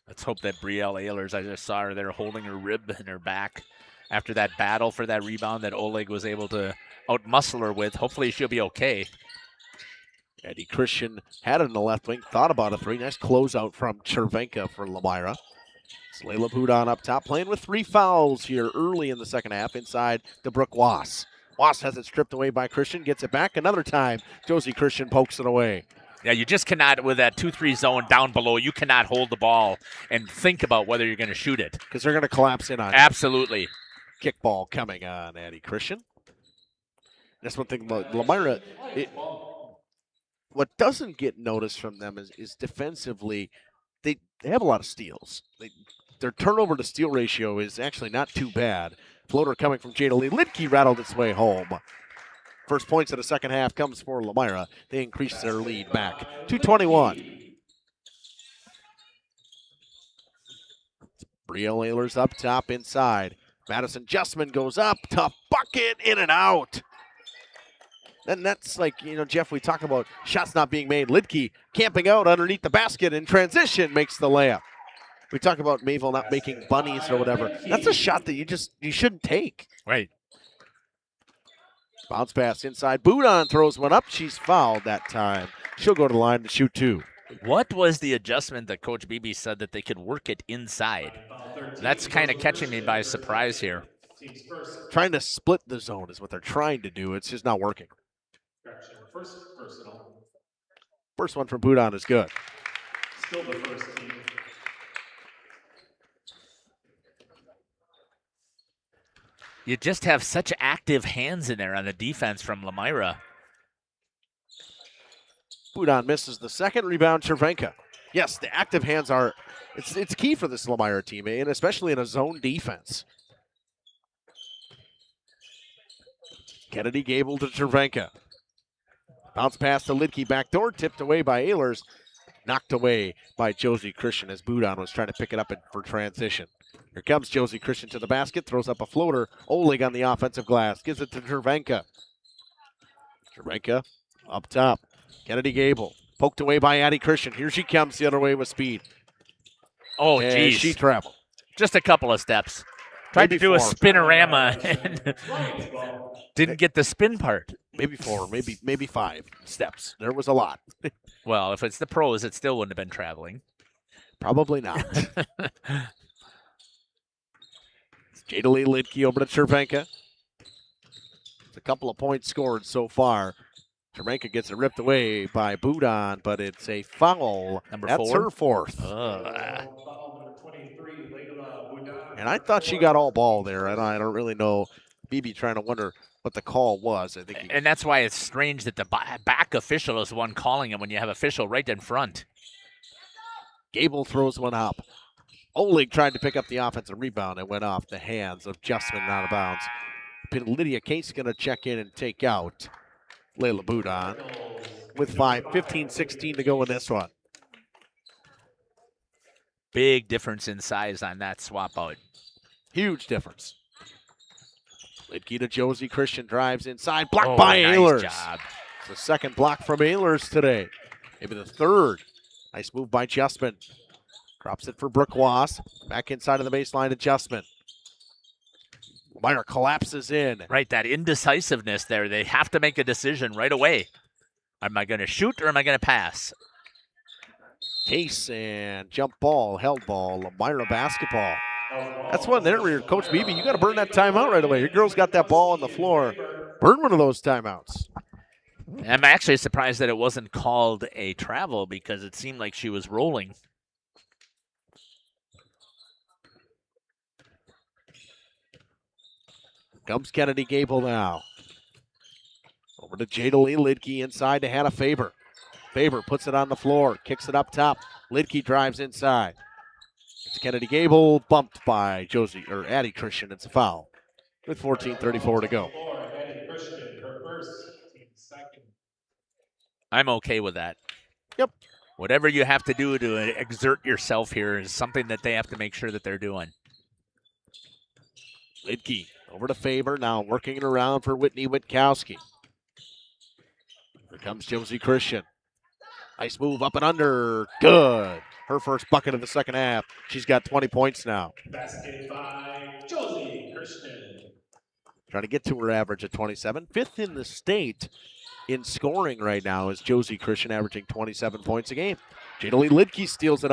Let's hope that Brielle Ehlers, I just saw her there holding her rib in her back after that battle for that rebound that Oleg was able to outmuscle her with. Hopefully she'll be okay. Eddie Christian had it in the left wing, thought about a three. Nice closeout from Chervenka for Lomira. It's Layla Budon up top, playing with 3 fouls here early in the second half inside to Brooke Wass. Wass has it stripped away by Christian, gets it back another time. Josie Christian pokes it away. Yeah, you just cannot, with that 2-3 zone down below, you cannot hold the ball and think about whether you're going to shoot it. Because they're going to collapse in on you. Absolutely. Kickball coming on Eddie Christian. That's one thing about Lomira. What doesn't get noticed from them is defensively, they have a lot of steals. Their turnover to steal ratio is actually not too bad. Floater coming from Jada Lee. Lidke rattled its way home. First points of the second half comes for Lomira. They increase their lead back. 2:21. Brielle Ehlers up top inside. Madison Justman goes up. Tough bucket. In and out. And that's like, Jeff, we talk about shots not being made. Lidke camping out underneath the basket in transition makes the layup. We talk about Mayville not making bunnies or whatever. That's a shot that you shouldn't take. Right. Bounce pass inside. Budon throws one up. She's fouled that time. She'll go to the line to shoot 2. What was the adjustment that Coach Beebe said that they could work it inside? That's kind of catching me by surprise here. Trying to split the zone is what they're trying to do. It's just not working. First one from Budon is good. Still the first team. You just have such active hands in there on the defense from Lomira. Budon misses the second rebound. Chervenka. Yes, the active hands are it's key for this Lomira team, and especially in a zone defense. Kennedy Gable to Chervenka. Bounce pass to Lidke, backdoor, tipped away by Ehlers. Knocked away by Josie Christian as Budon was trying to pick it up for transition. Here comes Josie Christian to the basket, throws up a floater. Oleg on the offensive glass, gives it to Cervenka. Cervenka up top. Kennedy Gable, poked away by Addie Christian. Here she comes the other way with speed. Oh, and geez. she traveled. Just a couple of steps. Tried Maybe to do a 4. spinorama and didn't get the spin part. Maybe 4, maybe 5 steps. There was a lot. Well, if it's the pros, it still wouldn't have been traveling. Probably not. Jada Lee Lidke over to Cervenka. It's a couple of points scored so far. Cervenka gets it ripped away by Budon, but it's a foul. That's 4? her 4th. Foul number 23, Layla Budon. And I thought she got all ball there, and I don't really know. BB trying to wonder what the call was. I think. And that's why it's strange that the back official is the one calling him when you have official right in front. Gable throws one up. Oleg tried to pick up the offensive rebound and went off the hands of Justman out of bounds. Lydia Case going to check in and take out Layla Budon with 15-16 to go in this one. Big difference in size on that swap out. Huge difference. Lidke to Josie Christian, drives inside, blocked by Ehlers. Nice job. It's the second block from Ehlers today. Maybe the third. Nice move by Justman. Drops it for Brooke Wass. Back inside of the baseline to Justman. Lomira collapses in. Right, that indecisiveness there. They have to make a decision right away. Am I going to shoot or am I going to pass? Case and jump ball, held ball, Lomira basketball. That's one there where Coach Beebe, you got to burn that timeout right away. Your girl's got that ball on the floor. Burn one of those timeouts. I'm actually surprised that it wasn't called a travel because it seemed like she was rolling. Comes Kennedy Gable now. Over to Jada Lee Lidke inside to Hannah Faber. Faber puts it on the floor, kicks it up top. Lidke drives inside. It's Kennedy Gable, bumped by Addie Christian. It's a foul with 14:34 to go. Addie Christian, her first, team second. I'm okay with that. Yep. Whatever you have to do to exert yourself here is something that they have to make sure that they're doing. Lidke over to Faber, now working it around for Whitney Witkowski. Here comes Josie Christian. Nice move up and under. Good. Her first bucket of the second half. She's got 20 points now. Basket by Josie Christian. Trying to get to her average at 27. 5th in the state in scoring right now is Josie Christian, averaging 27 points a game. Jada Lee Lidke steals it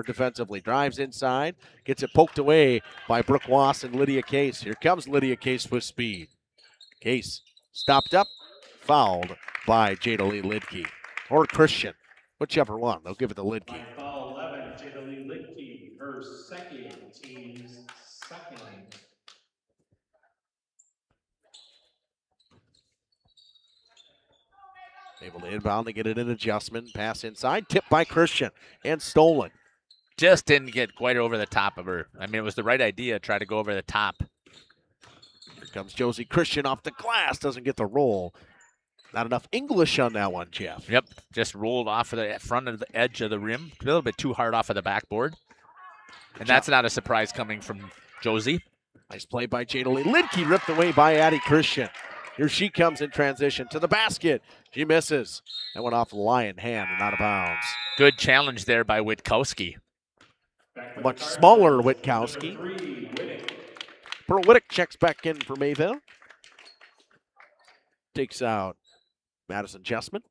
defensively. Drives inside. Gets it poked away by Brooke Wass and Lydia Case. Here comes Lydia Case with speed. Case stopped up. Fouled by Jada Lee Lidke. Or Christian. Whichever one. They'll give it to Lidke. Foul 11, Jada Lee Lidke, her second, team's second. Able to inbound to get it in adjustment. Pass inside. Tipped by Christian. And stolen. Just didn't get quite over the top of her. I mean, it was the right idea to try to go over the top. Here comes Josie Christian off the glass. Doesn't get the roll. Not enough English on that one, Jeff. Yep, just rolled off of the front of the edge of the rim. A little bit too hard off of the backboard. And that's not a surprise coming from Josie. Nice play by Jada Lee. Lidke ripped away by Addie Christian. Here she comes in transition to the basket. She misses. That went off the Lion hand and out of bounds. Good challenge there by Witkowski. A much smaller Witkowski. Pearl Wittick checks back in for Mayville. Takes out Madison Chessman.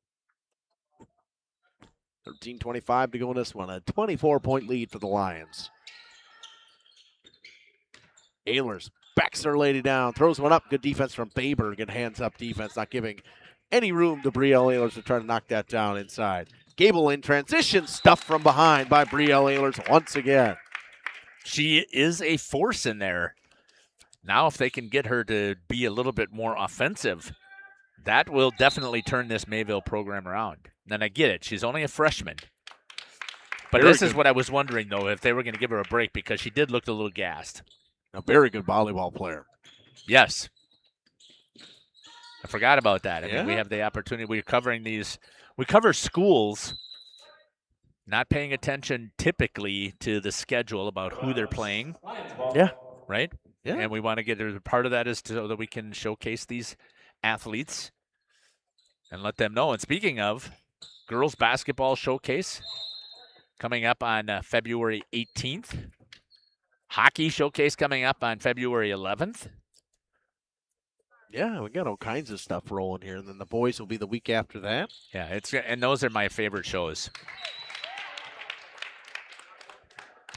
13:25 to go in this one. A 24-point lead for the Lions. Ehlers backs her lady down, throws one up. Good defense from Faber. Good hands-up defense, not giving any room to Brielle Ehlers to try to knock that down inside. Gable in transition, stuffed from behind by Brielle Ehlers once again. She is a force in there. Now if they can get her to be a little bit more offensive, that will definitely turn this Mayville program around. And I get it. She's only a freshman. But this is what I was wondering, though, if they were going to give her a break because she did look a little gassed. A very good volleyball player. Yes. I forgot about that. I Yeah. mean, we have the opportunity. We're covering these. We cover schools, not paying attention typically to the schedule about who they're playing. Yeah. Right? Yeah. And we want to get part of that is so that we can showcase these athletes and let them know. And speaking of girls basketball showcase coming up on February 18th. Hockey showcase coming up on February 11th. Yeah, we got all kinds of stuff rolling here, and then the boys will be the week after that. Yeah, and those are my favorite shows.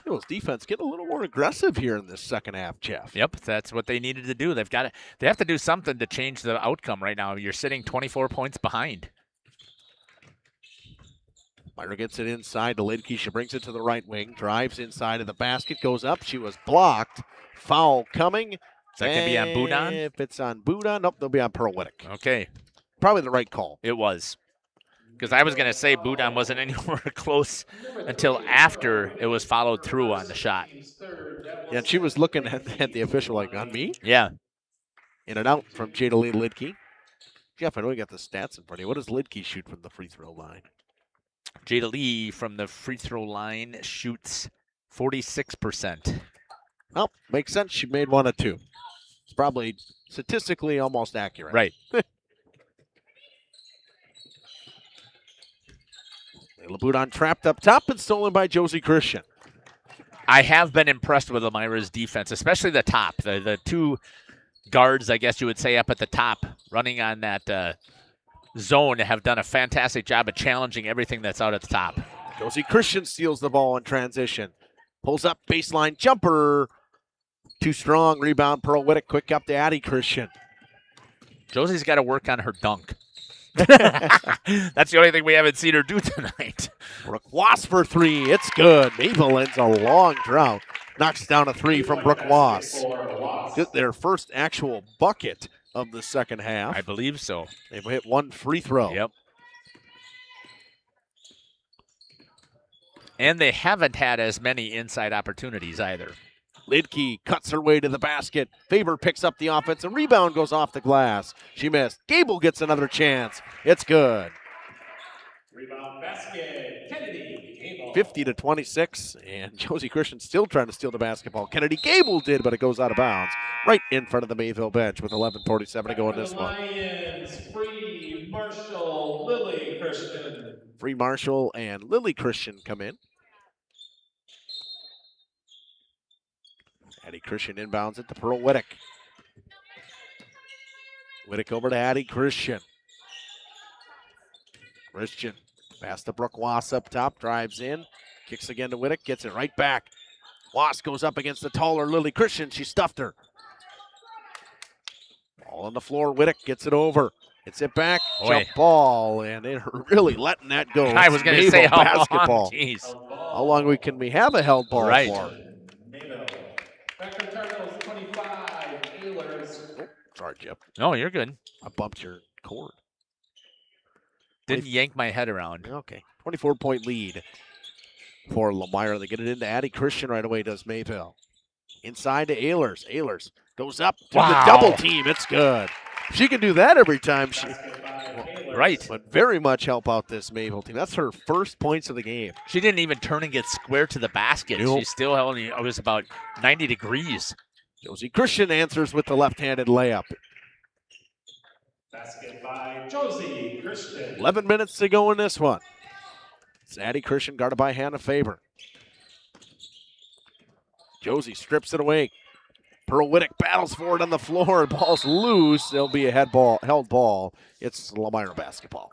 Eagles defense getting a little more aggressive here in this second half, Jeff. Yep, that's what they needed to do. They have to do something to change the outcome right now. You're sitting 24 points behind. Myra gets it inside to Lidke. She brings it to the right wing, drives inside of the basket, goes up. She was blocked. Foul coming. Is that going to be on Boudon? If it's on Boudon, nope, they'll be on Pearl Whittick. Okay. Probably the right call. It was. Because I was going to say Boudon wasn't anywhere close until after it was followed through on the shot. Yeah, and she was looking at the official like, on me? Yeah. In and out from Jada Lee Lidke. Jeff, I know you got the stats in front of you. What does Lidke shoot from the free throw line? Jada Lee from the free throw line shoots 46%. Well, makes sense. She made one of two. It's probably statistically almost accurate. Right. Boudon trapped up top and stolen by Josie Christian. I have been impressed with Lomira's defense, especially the top. The two guards, I guess you would say, up at the top, running on that zone, have done a fantastic job of challenging everything that's out at the top. Josie Christian steals the ball in transition. Pulls up, baseline jumper. Too strong, rebound, Pearl Whittick, quick up to Addie Christian. Josie's got to work on her dunk. That's the only thing we haven't seen her do tonight. Brooke Wass for three. It's good. Mayville ends a long drought. Knocks down a three from Brooke Wass. Get their first actual bucket of the second half. I believe so. They've hit one free throw. Yep. And they haven't had as many inside opportunities either. Lidke cuts her way to the basket. Faber picks up the offense. A rebound goes off the glass. She missed. Gable gets another chance. It's good. Rebound basket. Kennedy Gable. 50-26, and Josie Christian still trying to steal the basketball. Kennedy Gable did, but it goes out of bounds right in front of the Mayville bench with 11:47 to go in this one. Lions, Free Marshall, Lily Christian. Free Marshall and Lily Christian come in. Addie Christian inbounds it to Pearl Whittick. Whittick over to Addie Christian. Christian pass to Brooke Wass up top, drives in, kicks again to Whittick, gets it right back. Wass goes up against the taller Lily Christian. She stuffed her. Ball on the floor. Whittick gets it over. It's it back. Jump ball, and they're really letting that go. I was going to say how basketball. long. Jeez. How long can we have a held ball for? Back to Cardinals 25, Ailers. Oh, sorry, Jeff. No, you're good. I bumped your cord. Didn't yank my head around. Okay. 24-point lead for Lomira. They get it into Addie Christian right away, does Mayville. Inside to Ailers. Ailers goes up to the double team. It's good. She can do that every time. She would very much help out this Mayville team. That's her first points of the game. She didn't even turn and get square to the basket. Nope. She still held it was about 90 degrees. Josie Christian answers with the left-handed layup. Basket by Josie Christian. 11 minutes to go in this one. It's Addie Christian guarded by Hannah Faber. Josie strips it away. Pearl Whittick battles for it on the floor. Ball's loose. There'll be a held ball. It's Lomira basketball.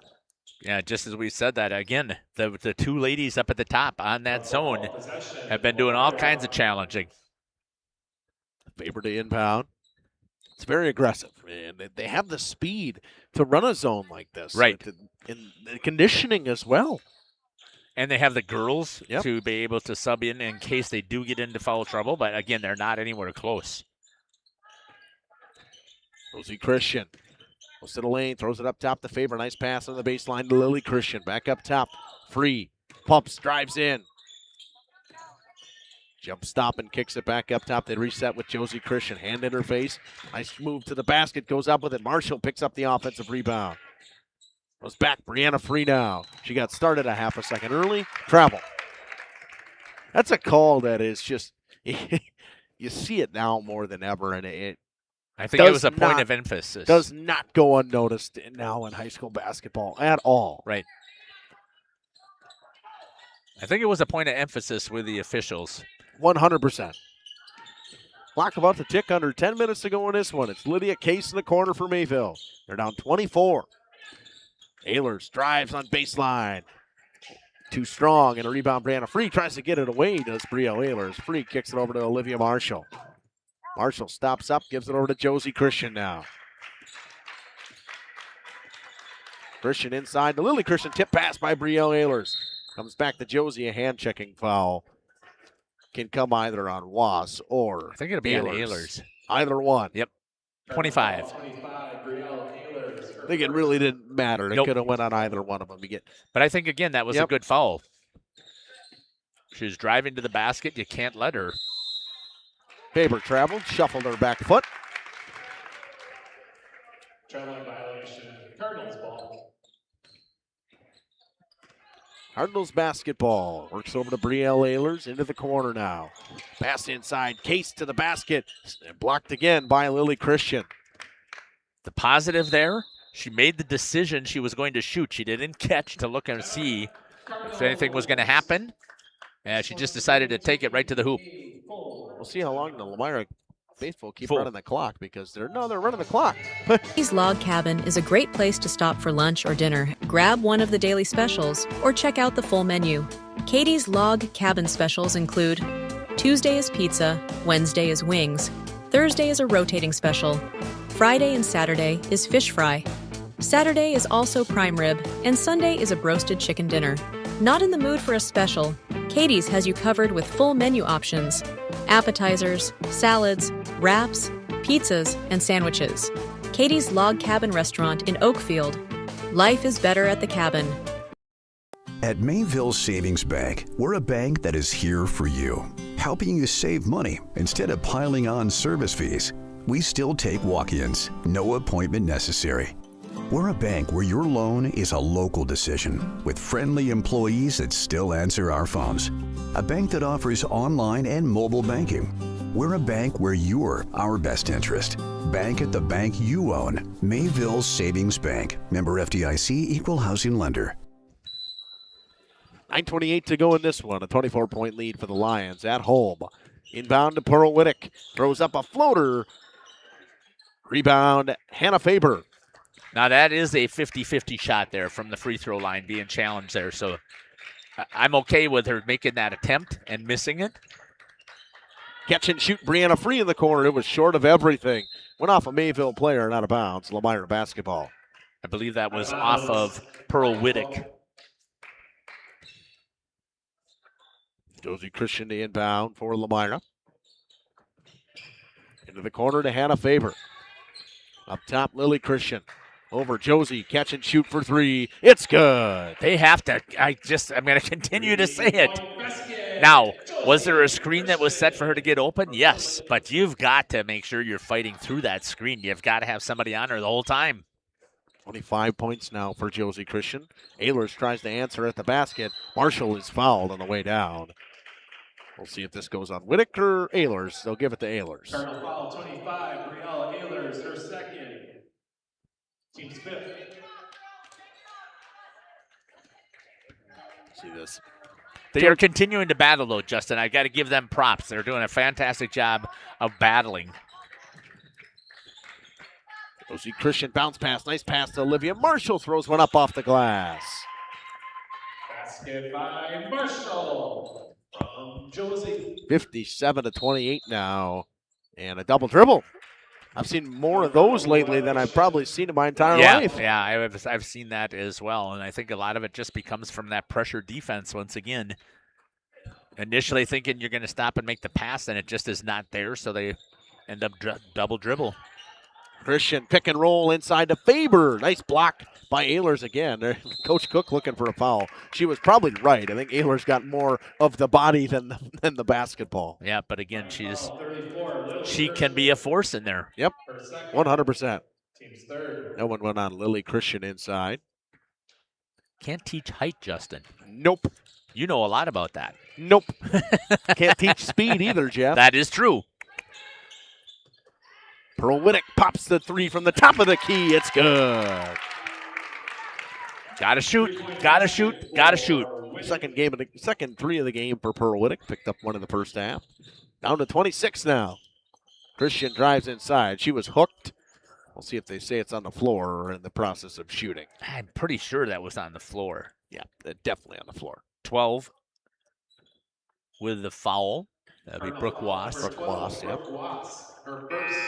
Yeah, just as we said that, again, the two ladies up at the top on that zone have been doing all kinds of challenging. Faber to inbound. It's very aggressive, and they have the speed to run a zone like this. Right. And the conditioning as well. And they have the girls to be able to sub in case they do get into foul trouble. But, again, they're not anywhere close. Josie Christian goes to the lane, throws it up top to Faber. Nice pass on the baseline to Lily Christian. Back up top. Free. Pumps, drives in. Jump stop and kicks it back up top. They reset with Josie Christian. Hand in her face. Nice move to the basket. Goes up with it. Marshall picks up the offensive rebound. Goes back, Brianna Free now. She got started a half a second early. Travel. That's a call that is just, you see it now more than ever, and I think it was a point of emphasis. Does not go unnoticed now in high school basketball at all. Right. I think it was a point of emphasis with the officials. 100%. Clock about to tick, under 10 minutes to go in this one. It's Lydia Case in the corner for Mayville. They're down 24. Ehlers drives on baseline. Too strong, and a rebound. Brianna Free tries to get it away, does Brio Ehlers. Free kicks it over to Olivia Marshall. Marshall stops up, gives it over to Josie Christian now. Christian inside to Lily Christian. Tip pass by Brio Ehlers. Comes back to Josie, a hand-checking foul. Can come either on Was or I think it'll be on Ehlers. Either one. Yep. 25. I think it really didn't matter. It could have went on either one of them. But I think, again, that was a good foul. She was driving to the basket. You can't let her. Faber traveled, shuffled her back foot. Traveling violation. Cardinals ball. Cardinals basketball. Works over to Brielle Ehlers into the corner now. Pass inside. Case to the basket. Blocked again by Lily Christian. The positive there, she made the decision she was going to shoot. She didn't catch to look and see if anything was going to happen. And she just decided to take it right to the hoop. We'll see how long the Lomira faithful keep running the clock, because they're running the clock. Katie's Log Cabin is a great place to stop for lunch or dinner. Grab one of the daily specials or check out the full menu. Katie's Log Cabin specials include Tuesday is pizza, Wednesday is wings, Thursday is a rotating special, Friday and Saturday is fish fry, Saturday is also prime rib, and Sunday is a broasted chicken dinner. Not in the mood for a special? Katie's has you covered with full menu options, appetizers, salads, wraps, pizzas, and sandwiches. Katie's Log Cabin Restaurant in Oakfield. Life is better at the cabin. At Mayville Savings Bank, we're a bank that is here for you, helping you save money instead of piling on service fees. We still take walk-ins, no appointment necessary. We're a bank where your loan is a local decision, with friendly employees that still answer our phones. A bank that offers online and mobile banking. We're a bank where you're our best interest. Bank at the bank you own. Mayville Savings Bank. Member FDIC, Equal Housing Lender. 9:28 to go in this one. A 24-point lead for the Lions at home. Inbound to Pearl Wittick. Throws up a floater. Rebound, Hannah Faber. Now, that is a 50-50 shot there from the free throw line being challenged there. So I'm okay with her making that attempt and missing it. Catch and shoot Brianna Free in the corner. It was short of everything. Went off a Mayville player and out of bounds. Lomira basketball. I believe that was off of Pearl Wittick. Josie Christian to inbound for Lomira. Into the corner to Hannah Faber. Up top, Lily Christian. Over Josie, catch and shoot for three. It's good. They have to, I'm going to continue to say it. Now, was there a screen that was set for her to get open? Yes, but you've got to make sure you're fighting through that screen. You've got to have somebody on her the whole time. 25 points now for Josie Christian. Ehlers tries to answer at the basket. Marshall is fouled on the way down. We'll see if this goes on Wittick or Ehlers. They'll give it to Ehlers. Cardinal foul 25, Brielle Ehlers, her second. Team's fifth. See this. They are continuing to battle, though, Justin. I got to give them props. They're doing a fantastic job of battling. Josie Christian bounce pass. Nice pass to Olivia. Marshall throws one up off the glass. Basket by Marshall from Josie. 57-28 now. And a double dribble. I've seen more of those lately than I've probably seen in my entire life. Yeah, I've seen that as well. And I think a lot of it just becomes from that pressure defense once again. Initially thinking you're going to stop and make the pass, and it just is not there, so they end up double dribble. Christian pick and roll inside to Faber. Nice block by Ehlers again. Coach Cook looking for a foul. She was probably right. I think Ehlers got more of the body than the basketball. Yeah, but again, she can be a force in there. Yep, 100%. Team's third. No one went on Lily Christian inside. Can't teach height, Justin. Nope. You know a lot about that. Nope. Can't teach speed either, Jeff. That is true. Perlwittick pops the three from the top of the key. It's good. Gotta shoot. Gotta shoot. Gotta shoot. Second three of the game for Perlwittick. Picked up one in the first half. Down to 26 now. Christian drives inside. She was hooked. We'll see if they say it's on the floor or in the process of shooting. I'm pretty sure that was on the floor. Yeah, definitely on the floor. 12 with the foul. That'll be Brooke Wass. Brooke Wass, yep. Brooke Wass, her first,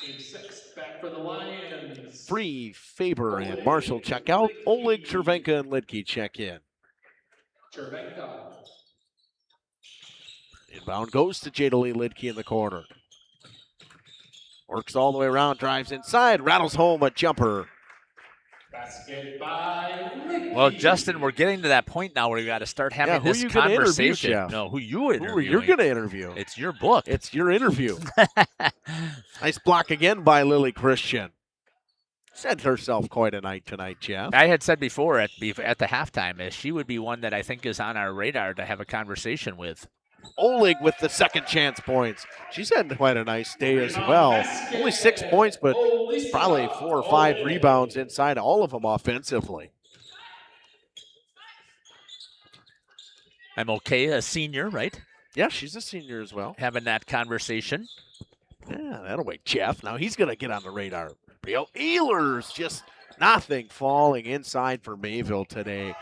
team 6, back for the Lions. Free, Faber, and Marshall check out. Oleg, Chervenka, and Lidke check in. Chervenka. Inbound goes to Jadalee Lidke in the corner. Works all the way around, drives inside, rattles home a jumper. Basket by Lidke. Well, Justin, we're getting to that point now where we got to start having who this you gonna conversation. interview, Jeff? No, who you interview? Who you're going to interview. It's your book. It's your interview. Nice block again by Lily Christian. Set herself quite a night tonight, Jeff. I had said before at the halftime, she would be one that I think is on our radar to have a conversation with. Oleg with the second chance points. She's had quite a nice day as well. Only 6 points, but probably 4 or 5 rebounds inside, all of them offensively. I'm okay, a senior, right? Yeah, she's a senior as well. Having that conversation. Yeah, that'll wait. Jeff, now he's going to get on the radar. Rio Ehlers, just nothing falling inside for Mayville today.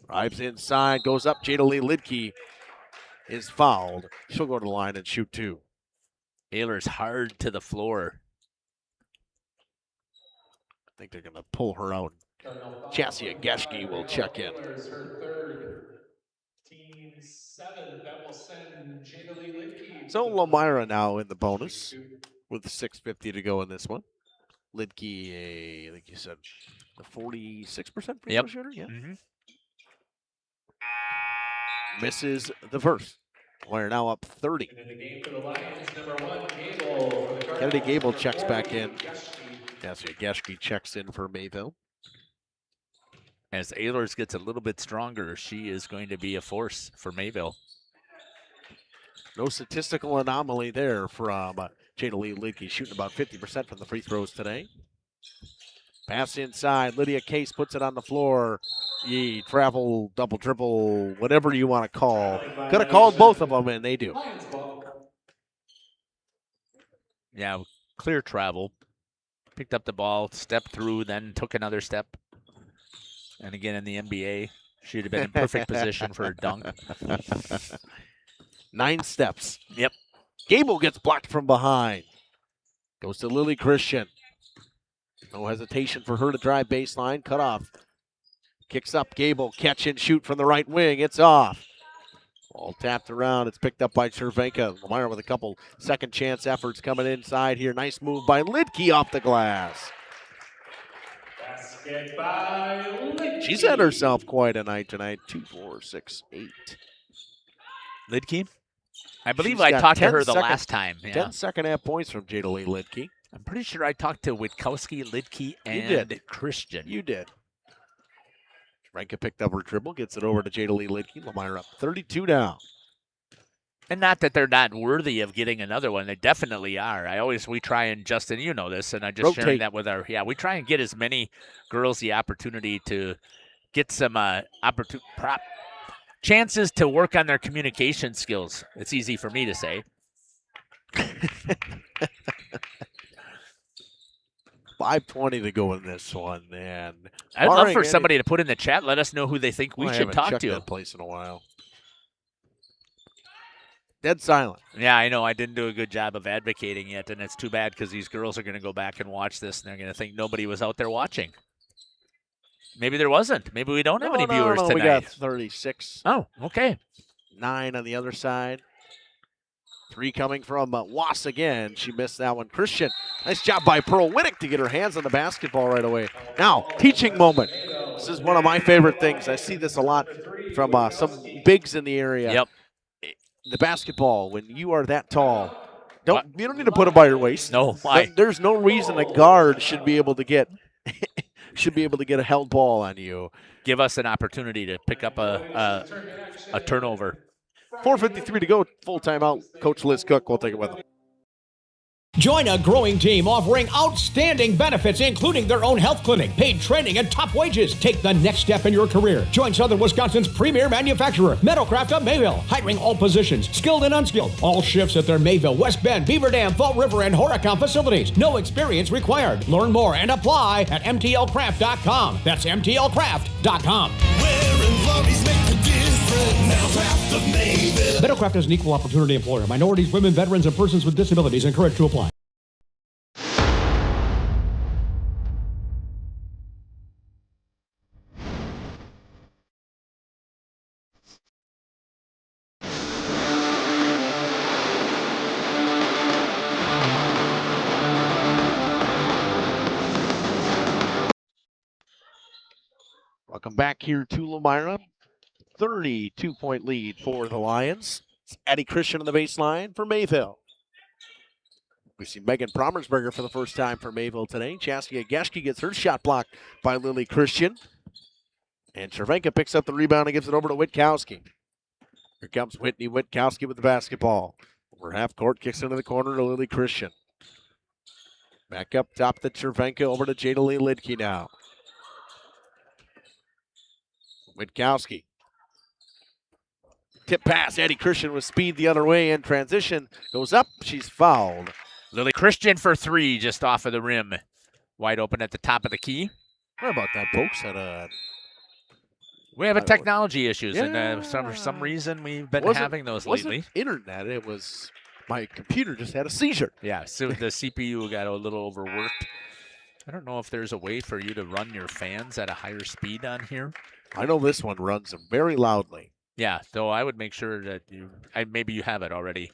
Drives inside, goes up. Jadalee Lidke is fouled. She'll go to the line and shoot 2. Ehlers hard to the floor. I think they're going to pull her out. Chassia Geschke will check in. Her third, team 7, that will send Jadalee Lidke. So Lomira now in the bonus with 6:50 to go in this one. Lidke, I think you said the 46% free throw shooter? Yeah. Mm-hmm. Misses the first. We're now up 30. And in the game for the Lions, number 1, Gable. For the Cardinals. Kennedy Gable checks back in. Geschke. Chassia Geschke checks in for Mayville. As Ehlers gets a little bit stronger, she is going to be a force for Mayville. No statistical anomaly there from Jadalee Lidke, shooting about 50% from the free throws today. Pass inside. Lydia Case puts it on the floor. Travel, double dribble, whatever you want to call. Could have called both of them, and they do. Yeah, clear travel. Picked up the ball, stepped through, then took another step. And again, in the NBA, she'd have been in perfect position for a dunk. 9 steps. Yep. Gable gets blocked from behind. Goes to Lily Christian. No hesitation for her to drive baseline. Cut off. Kicks up. Gable. Catch and shoot from the right wing. It's off. Ball tapped around. It's picked up by Chervenka. Lomira with a couple second chance efforts coming inside here. Nice move by Lidke off the glass. Basket by Lidke. She's had herself quite a night tonight. 2, 4, 6, 8. Lidke? I believe She's I got talked to 10 her the second- last time. Yeah. 10 second half points from Jadalee Lidke. I'm pretty sure I talked to Witkowski, Lidke, and did. Christian. You did. Ranka picked up her dribble, gets it over to Jadalee Lidke. Lomira up 32 down. And not that they're not worthy of getting another one. They definitely are. We try and, Justin, you know this, and I just sharing that with we try and get as many girls the opportunity to get some chances to work on their communication skills. It's easy for me to say. 5:20 to go in this one, and I'd love for somebody to put in the chat. Let us know who they think we I should haven't talk checked to. that place in a while. Dead silent. Yeah, I know. I didn't do a good job of advocating yet, and it's too bad because these girls are going to go back and watch this, and they're going to think nobody was out there watching. Maybe there wasn't. Maybe we don't have any viewers tonight. We got 36. Oh, okay. 9 on the other side. 3 coming from Wass again. She missed that one. Christian, nice job by Perlwittick to get her hands on the basketball right away. Now, teaching moment. This is one of my favorite things. I see this a lot from some bigs in the area. Yep. The basketball, when you are that tall, you don't need to put it by your waist. No, why? There's no reason a guard should be able to get should be able to get a held ball on you. Give us an opportunity to pick up a turnover. 4:53 to go, full timeout. Coach Liz Cook will take it with them. Join a growing team offering outstanding benefits, including their own health clinic, paid training, and top wages. Take the next step in your career. Join Southern Wisconsin's premier manufacturer, Metalcraft of Mayville, hiring all positions, skilled and unskilled. All shifts at their Mayville, West Bend, Beaver Dam, Fall River, and Horicon facilities. No experience required. Learn more and apply at MTLcraft.com. That's MTLcraft.com. Wearing Lurie's make the difference. Metalcraft of Mayville. Metalcraft is an equal opportunity employer. Minorities, women, veterans, and persons with disabilities encouraged to apply. Welcome back here to Lomira. 32-point lead for the Lions. It's Eddie Christian on the baseline for Mayville. We see Megan Promersberger for the first time for Mayville today. Chaskia Geschke gets her shot blocked by Lily Christian. And Cervenka picks up the rebound and gives it over to Witkowski. Here comes Whitney Witkowski with the basketball. Over half court, kicks into the corner to Lily Christian. Back up top to Cervenka, over to Jada Lee Lidke now. Witkowski. Tip pass, Eddie Christian with speed the other way in transition. Goes up, she's fouled. Lily Christian for three, just off of the rim. Wide open at the top of the key. What about that, folks? We have technology issues, yeah. and for some reason we've been having those lately. Wasn't internet, it was my computer just had a seizure. Yeah, so the CPU got a little overworked. I don't know if there's a way for you to run your fans at a higher speed on here. I know this one runs very loudly. Yeah, so I would make sure that maybe you have it already.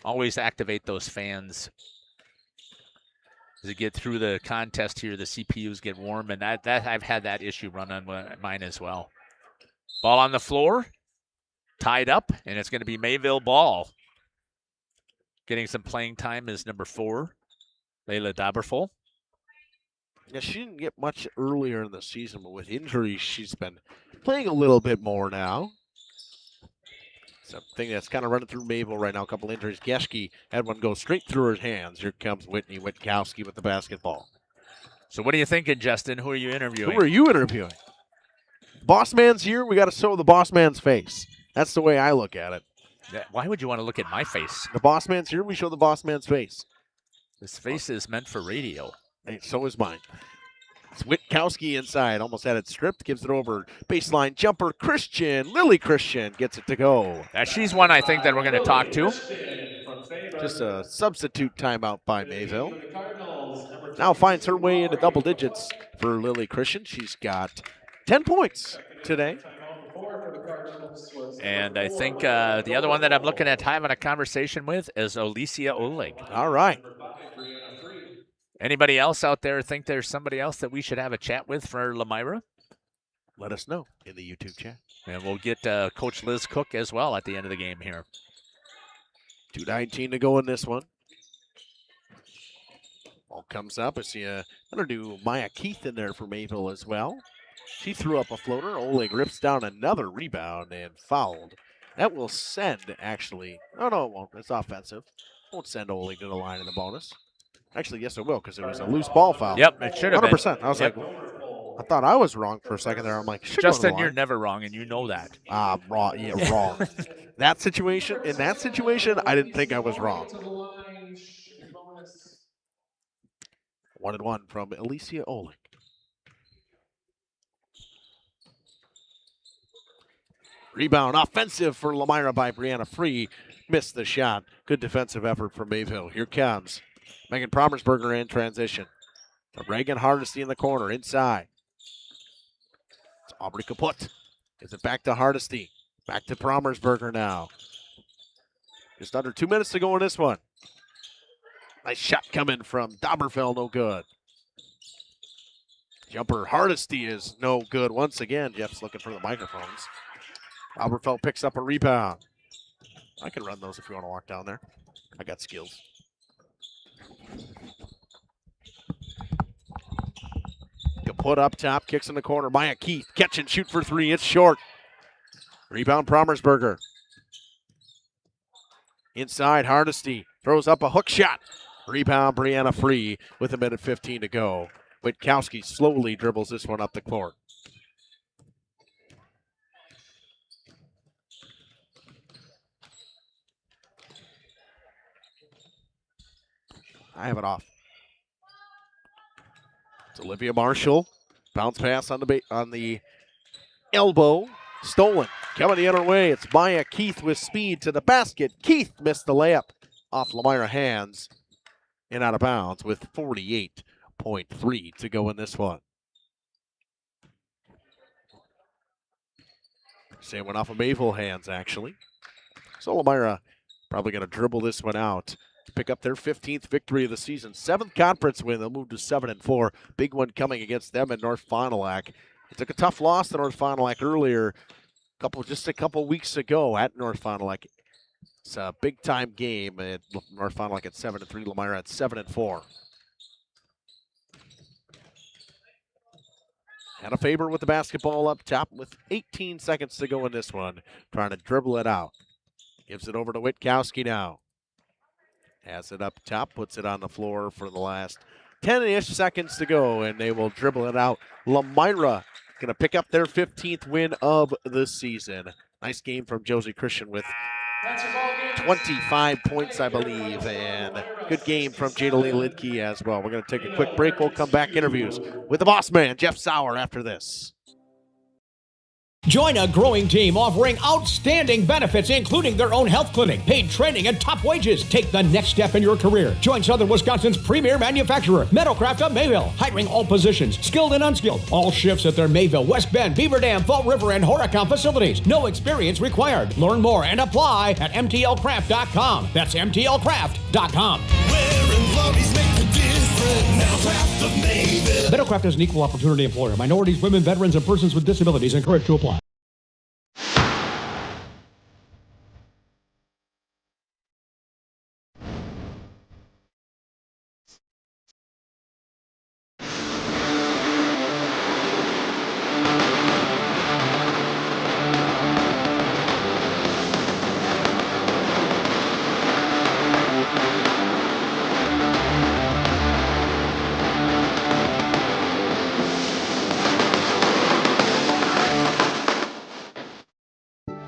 Always activate those fans. As you get through the contest here, the CPUs get warm, and that I've had that issue run on mine as well. Ball on the floor, tied up, and it's going to be Mayville ball. Getting some playing time is number 4, Layla Daberful. Yeah, she didn't get much earlier in the season, but with injuries, she's been playing a little bit more now. Something that's kind of running through Mayville right now, a couple injuries. Geschke had one go straight through her hands. Here comes Whitney Witkowski with the basketball. So what are you thinking, Justin? Who are you interviewing? Who are you interviewing? Boss man's here. We got to show the boss man's face. That's the way I look at it. Why would you want to look at my face? The boss man's here. We show the boss man's face. This face is meant for radio. Hey, so is mine. It's Witkowski inside. Almost had it stripped. Gives it over. Baseline jumper. Christian. Lily Christian gets it to go. She's one I think that we're going to talk to. Just a substitute timeout by Mayville. Now finds her way into double digits for Lily Christian. She's got 10 points today. And I think the other one that I'm looking at having a conversation with is Alicia Oleg. All right. Anybody else out there think there's somebody else that we should have a chat with for Lomira? Let us know in the YouTube chat. And we'll get Coach Liz Cook as well at the end of the game here. 2:19 to go in this one. Ball comes up. I see another new Maya Keith in there for Mayville as well. She threw up a floater. Oleg rips down another rebound and fouled. That will send, actually. Oh, no, it won't. It's offensive. Won't send Oleg to the line in the bonus. Actually, yes, it will, because it was a loose ball foul. Yep, it should have 100%. been. I was like, I thought I was wrong for a second there. I'm like, Justin, you're never wrong, and you know that. Wrong. Yeah, wrong. In that situation, I didn't think I was wrong. 1-1 from Alicia Oleg. Rebound, offensive for Lomira by Brianna Free. Missed the shot. Good defensive effort from Mayville. Here comes Megan Promersberger in transition. Reagan Hardesty in the corner, inside. It's Aubrey Kaput. Gives it back to Hardesty. Back to Promersberger now. Just under 2 minutes to go in this one. Nice shot coming from Daberfeld, no good. Jumper Hardesty is no good once again. Jeff's looking for the microphones. Daberfeld picks up a rebound. I can run those if you want to walk down there. I got skills. put up top, kicks in the corner. Maya Keith, catch and shoot for three. It's short. Rebound, Promersberger. Inside, Hardesty throws up a hook shot. Rebound, Brianna Free with 1:15 to go. Witkowski slowly dribbles this one up the court. I have it off. It's Olivia Marshall. Bounce pass on the elbow. Stolen. Coming the other way. It's Maya Keith with speed to the basket. Keith missed the layup off Lomira hands and out of bounds with 48.3 to go in this one. Same one off of Mayville hands, actually. So Lomira probably going to dribble this one out to pick up their 15th victory of the season. 7th conference win. They'll move to 7-4. Big one coming against them in North Fond du Lac. They took a tough loss to North Fond du Lac earlier, just a couple weeks ago at North Fond du Lac. It's a big-time game at North Fond du Lac at 7-3. Lomira at 7-4. Hannah Faber with the basketball up top with 18 seconds to go in this one. Trying to dribble it out. Gives it over to Witkowski now. Has it up top, puts it on the floor for the last 10-ish seconds to go, and they will dribble it out. Lomira going to pick up their 15th win of the season. Nice game from Josie Christian with 25 points, I believe, and good game from Jadalee Lidke as well. We're going to take a quick break. We'll come back, interviews with the boss man, Jeff Sauer, after this. Join a growing team offering outstanding benefits, including their own health clinic, paid training, and top wages. Take the next step in your career. Join Southern Wisconsin's premier manufacturer, Metalcraft of Mayville, hiring all positions, skilled and unskilled. All shifts at their Mayville, West Bend, Beaver Dam, Fall River, and Horicon facilities. No experience required. Learn more and apply at mtlcraft.com. That's mtlcraft.com. Metalcraft is an equal opportunity employer. Minorities, women, veterans, and persons with disabilities encouraged to apply.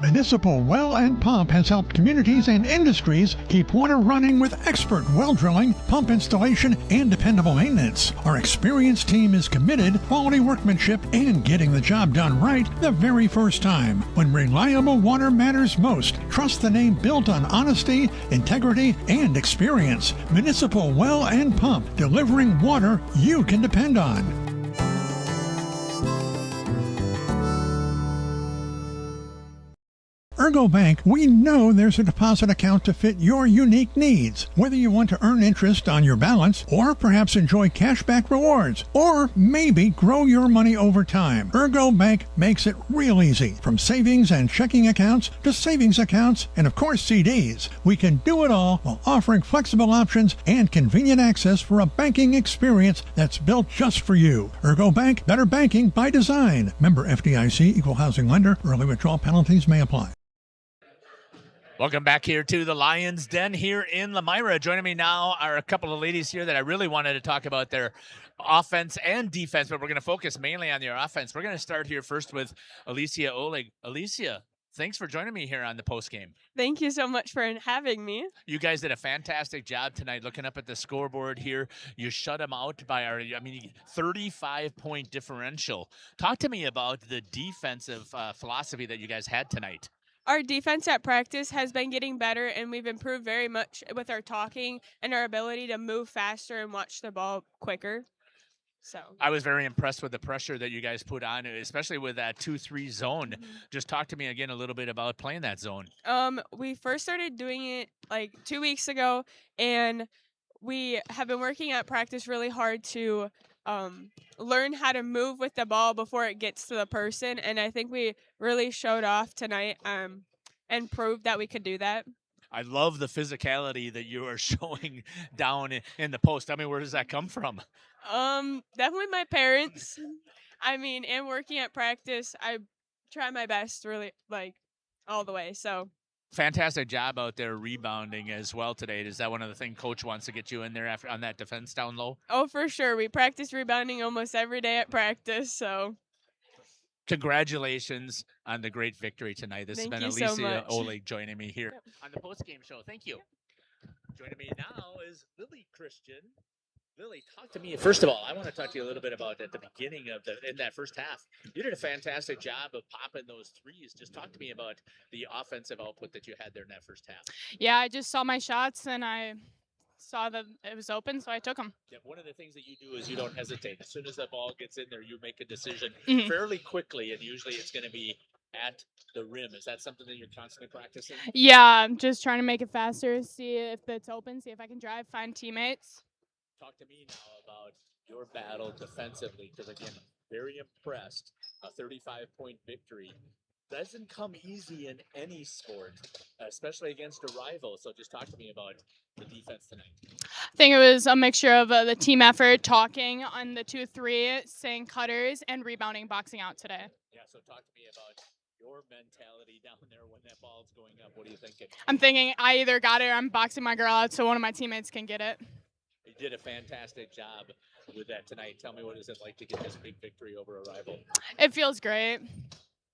Municipal Well and Pump has helped communities and industries keep water running with expert well drilling, pump installation, and dependable maintenance. Our experienced team is committed, quality workmanship, and getting the job done right the very first time. When reliable water matters most, trust the name built on honesty, integrity, and experience. Municipal Well and Pump, delivering water you can depend on. Ergo Bank, we know there's a deposit account to fit your unique needs. Whether you want to earn interest on your balance, or perhaps enjoy cashback rewards, or maybe grow your money over time, Ergo Bank makes it real easy. From savings and checking accounts to savings accounts and, of course, CDs. We can do it all while offering flexible options and convenient access for a banking experience that's built just for you. Ergo Bank, better banking by design. Member FDIC, equal housing lender. Early withdrawal penalties may apply. Welcome back here to the Lions Den here in Lomira. Joining me now are a couple of ladies here that I really wanted to talk about their offense and defense, but we're going to focus mainly on their offense. We're going to start here first with Alicia Oleg. Alicia, thanks for joining me here on the postgame. Thank you so much for having me. You guys did a fantastic job tonight. Looking up at the scoreboard here, you shut them out by 35-point differential. Talk to me about the defensive philosophy that you guys had tonight. Our defense at practice has been getting better, and we've improved very much with our talking and our ability to move faster and watch the ball quicker. So I was very impressed with the pressure that you guys put on, especially with that 2-3 zone. Mm-hmm. Just talk to me again a little bit about playing that zone. We first started doing it like 2 weeks ago, and we have been working at practice really hard to learn how to move with the ball before it gets to the person, and I think we really showed off tonight and proved that we could do that. I love the physicality that you are showing down in the post. I mean, where does that come from? Definitely my parents. I mean, and working at practice, I try my best really like all the way. So Fantastic job out there rebounding as well today. Is that one of the things coach wants to get you in there after on that defense down low? oh, for sure. We practice rebounding almost every day at practice. So Congratulations on the great victory tonight. This Thank has you been so Alicia much. Oleg joining me here on the post-game show. Thank you. Joining me now is Lily Christian. Lily, talk to me. First of all, I want to talk to you a little bit about at the beginning of in that first half. You did a fantastic job of popping those threes. Just talk to me about the offensive output that you had there in that first half. Yeah, I just saw my shots and I saw that it was open, so I took them. Yeah, one of the things that you do is you don't hesitate. As soon as that ball gets in there, you make a decision Mhm. fairly quickly, and usually it's going to be at the rim. Is that something that you're constantly practicing? Yeah, I'm just trying to make it faster, see if it's open, see if I can drive, find teammates. Talk to me now about your battle defensively, because again, very impressed. A 35-point victory doesn't come easy in any sport, especially against a rival. So just talk to me about the defense tonight. I think it was a mixture of the team effort, talking on the 2-3, saying cutters, and rebounding, boxing out today. Yeah, so talk to me about your mentality down there when that ball's going up. What are you thinking? I'm thinking I either got it or I'm boxing my girl out so one of my teammates can get it. You did a fantastic job with that tonight. Tell me, what is it like to get this big victory over a rival? It feels great.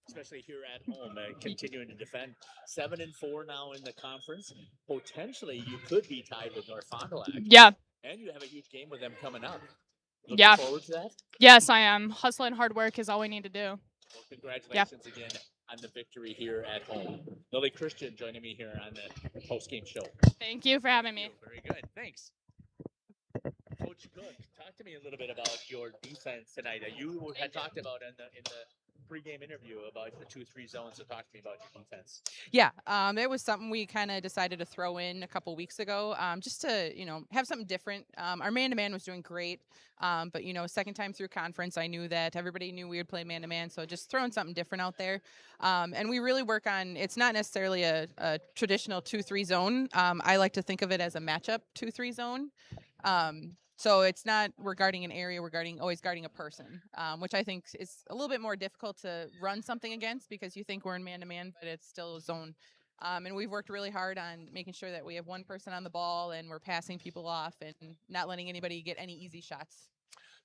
Especially here at home, continuing to defend. 7-4 now in the conference. Potentially, you could be tied with North Fond du Lac. Yeah. And you have a huge game with them coming up. Yeah. Looking forward to that? Yes, I am. Hustle and hard work is all we need to do. Well, congratulations again on the victory here at home. Lily Christian joining me here on the post-game show. Thank you for having me. Very good. Thanks. Coach Cook, talk to me a little bit about your defense tonight. You had talked about in the pregame interview about the 2-3 zone, so talk to me about your defense. Yeah, it was something we kind of decided to throw in a couple weeks ago, just to have something different. Our man-to-man was doing great, but second time through conference, I knew that everybody knew we would play man-to-man, so just throwing something different out there. And we really work on. It's not necessarily a traditional 2-3 zone. I like to think of it as a matchup 2-3 zone. So it's not we're guarding an area, we're always guarding a person, which I think is a little bit more difficult to run something against because you think we're in man-to-man, but it's still a zone. And we've worked really hard on making sure that we have one person on the ball and we're passing people off and not letting anybody get any easy shots.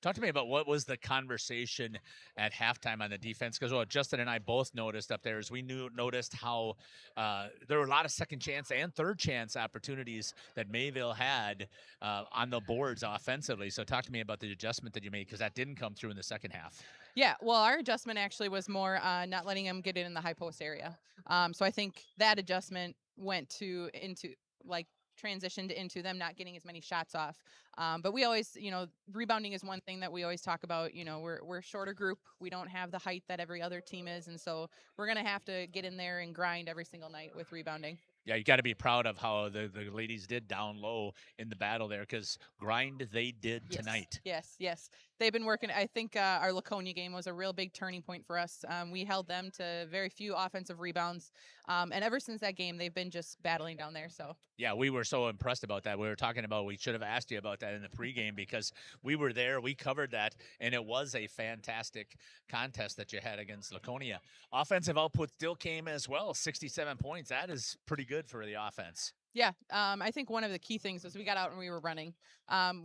Talk to me about what was the conversation at halftime on the defense, because Justin and I both noticed up there is we noticed how there were a lot of second chance and third chance opportunities that Mayville had on the boards offensively. So talk to me about the adjustment that you made, because that didn't come through in the second half. Yeah, well, our adjustment actually was more not letting them get in the high post area. So I think that adjustment went transitioned into them not getting as many shots off. But we always, rebounding is one thing that we always talk about. We're a shorter group. We don't have the height that every other team is. And so we're going to have to get in there and grind every single night with rebounding. Yeah, you got to be proud of how the ladies did down low in the battle there, because grind they did tonight. Yes. They've been working. I think our Laconia game was a real big turning point for us. We held them to very few offensive rebounds. And ever since that game, they've been just battling down there. So yeah, we were so impressed about that. We were talking about, we should have asked you about that in the pregame, because we were there, we covered that, and it was a fantastic contest that you had against Laconia. Offensive output still came as well, 67 points. That is pretty good for the offense. Yeah, I think one of the key things was we got out and we were running.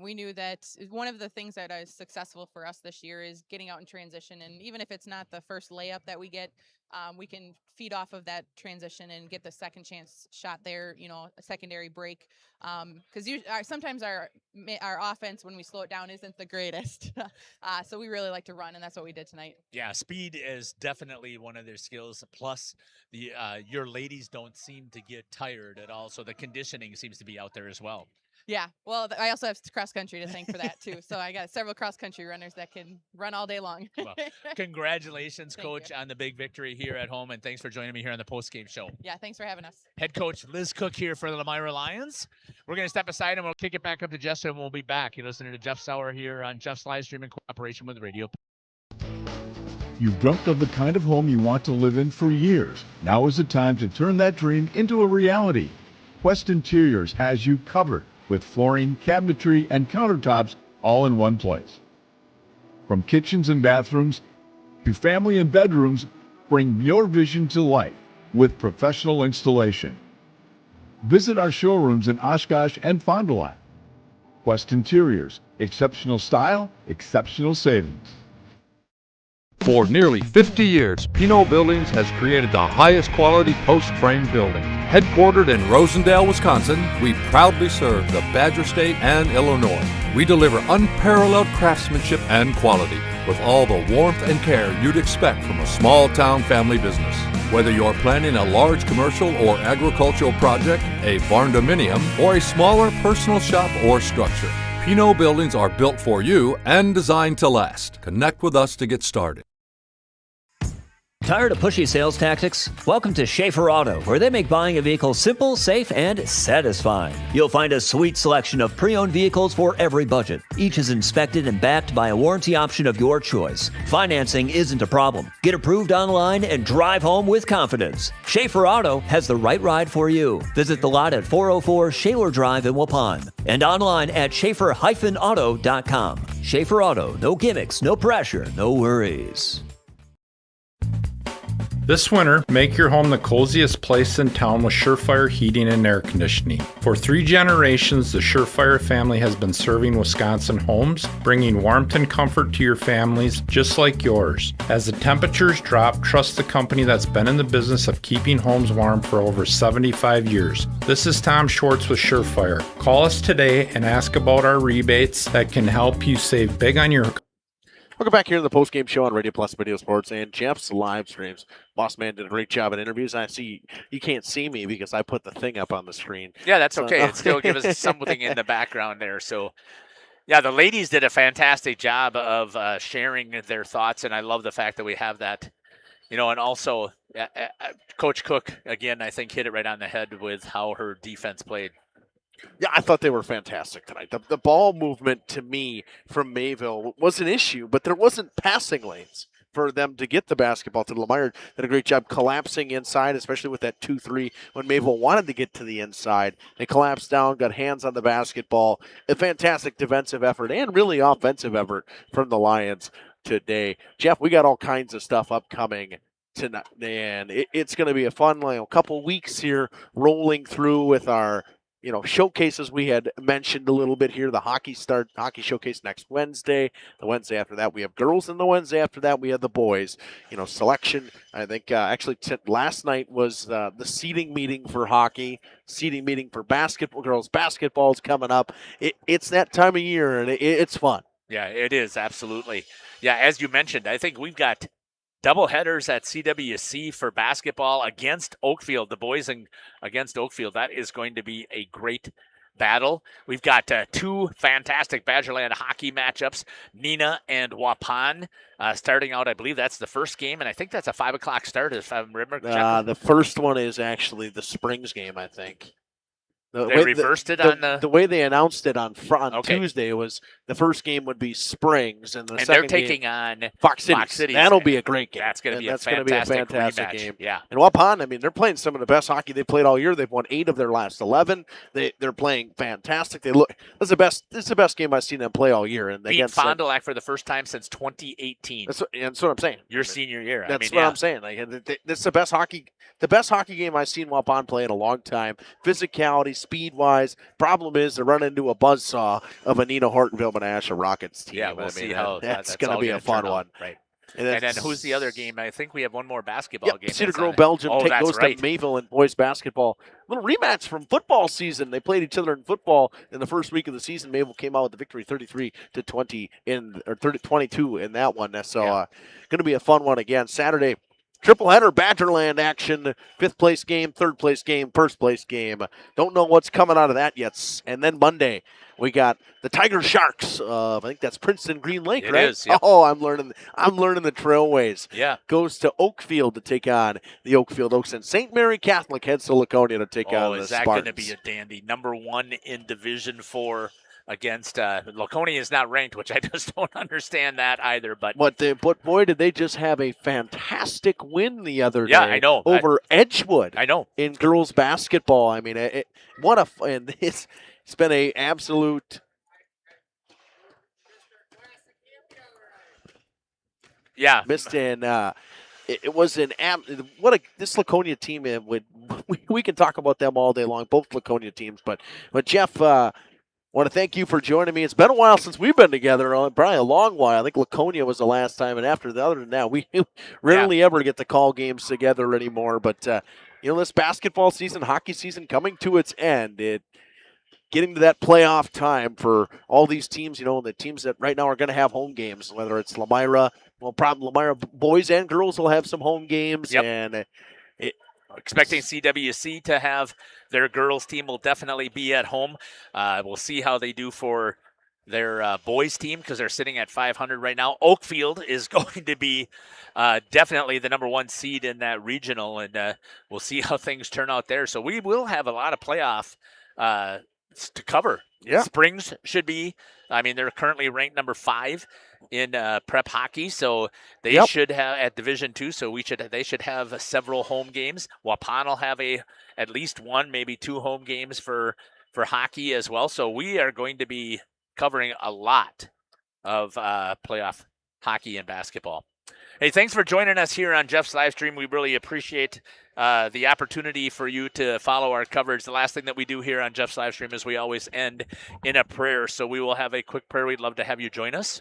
We knew that one of the things that is successful for us this year is getting out in transition. And even if it's not the first layup that we get, we can feed off of that transition and get the second chance shot there, a secondary break. Because sometimes our offense, when we slow it down, isn't the greatest. So we really like to run, and that's what we did tonight. Yeah, speed is definitely one of their skills. Plus, your ladies don't seem to get tired at all, so the conditioning seems to be out there as well. Yeah, well, I also have cross country to thank for that too. So I got several cross country runners that can run all day long. Well, congratulations, Coach, on the big victory here at home, and thanks for joining me here on the post-game show. Yeah, thanks for having us. Head coach Liz Cook here for the Lomira Lions. We're going to step aside and we'll kick it back up to Jeff, and we'll be back. You're listening to Jeff Sauer here on Jeff's live stream in cooperation with Radio. You've dreamt of the kind of home you want to live in for years. Now is the time to turn that dream into a reality. Quest Interiors has you covered with flooring, cabinetry, and countertops all in one place. From kitchens and bathrooms to family and bedrooms, bring your vision to life with professional installation. Visit our showrooms in Oshkosh and Fond du Lac. Quest Interiors, exceptional style, exceptional savings. For nearly 50 years, Pinot Buildings has created the highest quality post-frame building. Headquartered in Rosendale, Wisconsin, we proudly serve the Badger State and Illinois. We deliver unparalleled craftsmanship and quality with all the warmth and care you'd expect from a small-town family business. Whether you're planning a large commercial or agricultural project, a barn-dominium, or a smaller personal shop or structure, Pinot Buildings are built for you and designed to last. Connect with us to get started. Tired of pushy sales tactics? Welcome to Schaefer Auto, where they make buying a vehicle simple, safe, and satisfying. You'll find a sweet selection of pre-owned vehicles for every budget. Each is inspected and backed by a warranty option of your choice. Financing isn't a problem. Get approved online and drive home with confidence. Schaefer Auto has the right ride for you. Visit the lot at 404 Shaler Drive in Waupun and online at schaefer-auto.com. Schaefer Auto, no gimmicks, no pressure, no worries. This winter, make your home the coziest place in town with Surefire heating and air conditioning. For 3 generations, the Surefire family has been serving Wisconsin homes, bringing warmth and comfort to your families just like yours. As the temperatures drop, trust the company that's been in the business of keeping homes warm for over 75 years. This is Tom Schwartz with Surefire. Call us today and ask about our rebates that can help you save big on your Welcome back here to the postgame show on Radio Plus Video Sports and Jeff's live streams. Boss Man did a great job at interviews. I see you can't see me because I put the thing up on the screen. Yeah, that's okay. It still gives us something in the background there. So, yeah, the ladies did a fantastic job of sharing their thoughts, and I love the fact that we have that. You know, and also Coach Cook, again, I think hit it right on the head with how her defense played. Yeah, I thought they were fantastic tonight. The ball movement, to me, from Mayville was an issue, but there wasn't passing lanes for them to get the basketball to Lomira. Did a great job collapsing inside, especially with that 2-3 when Mayville wanted to get to the inside. They collapsed down, got hands on the basketball. A fantastic defensive effort and really offensive effort from the Lions today. Jeff, we got all kinds of stuff upcoming tonight, and it's going to be a fun couple weeks here rolling through with our showcases. We had mentioned a little bit here. The hockey showcase next Wednesday. The Wednesday after that, we have girls, and the Wednesday after that, we have the boys. Selection. I think actually last night was the seating meeting for hockey, seating meeting for basketball. Girls basketball is coming up. It's that time of year, and it's fun. Yeah, it is, absolutely. Yeah, as you mentioned, I think we've got double headers at CWC for basketball against Oakfield, the boys against Oakfield. That is going to be a great battle. We've got 2 fantastic Badgerland hockey matchups, Neenah and Waupun, starting out. I believe that's the first game, and I think that's a 5 o'clock start, if I remember. The first one is actually the Springs game, I think. They reversed it on the way they announced it on Tuesday was the first game would be Springs, and second they're taking on Fox Cities. That'll be a great game. That's going to be a fantastic game. Yeah. And Waupun, I mean, they're playing some of the best hockey they've played all year. They've won 8 of their last 11. They're playing fantastic. This is the best game I've seen them play all year. And beat Fond du Lac for the first time since 2018. That's what I'm saying. Your senior year. That's what I'm saying. This is the best hockey game I've seen Waupun play in a long time. Physicality, speed-wise. Problem is they're running into a buzzsaw of a Neenah Hortonville Menasha Rockets team. Yeah, we'll see how that's going to be a fun one. Right. And then who's the other game? I think we have one more basketball game. Cedar Grove, Belgium goes right. to Mayville in boys basketball. A little rematch from football season. They played each other in football in the first week of the season. Mayville came out with the victory 33-20 22 in that one. So going to be a fun one again. Saturday, triple header, Badgerland action, 5th place game, 3rd place game, 1st place game. Don't know what's coming out of that yet. And then Monday, we got the Tiger Sharks of, I think that's Princeton Green Lake, right? It is, yep. Oh, I'm learning the trailways. Yeah. Goes to Oakfield to take on the Oakfield Oaks, and St. Mary Catholic heads to Laconia to take on the Spartans. Is that going to be a dandy? Number 1 in Division 4 against Laconia is not ranked, which I just don't understand that either. But boy, did they just have a fantastic win the other day. Yeah, I know. Over Edgewood. I know. In girls basketball. I mean, and it's been a absolute. Yeah. Missed in. It was this Laconia team would. We can talk about them all day long, both Laconia teams. But Jeff, want to thank you for joining me. It's been a while since we've been together, probably a long while. I think Laconia was the last time, and after the other than that, we rarely ever get to call games together anymore. But this basketball season, hockey season coming to its end, getting to that playoff time for all these teams, the teams that right now are going to have home games, whether it's Lomira, probably Lomira boys and girls will have some home games. Yep. And expecting CWC to have their girls team will definitely be at home. We'll see how they do for their boys team because they're sitting at 500 right now. Oakfield is going to be definitely the number 1 seed in that regional, and we'll see how things turn out there. So we will have a lot of playoff to cover. Yeah. Springs should be, they're currently ranked number 5 in prep hockey, so they should have at Division II. So they should have several home games. Waupun will have at least 1, maybe 2 home games for hockey as well. So we are going to be covering a lot of playoff hockey and basketball. Hey, thanks for joining us here on Jeff's live stream. We really appreciate the opportunity for you to follow our coverage. The last thing that we do here on Jeff's live stream is we always end in a prayer. So we will have a quick prayer. We'd love to have you join us.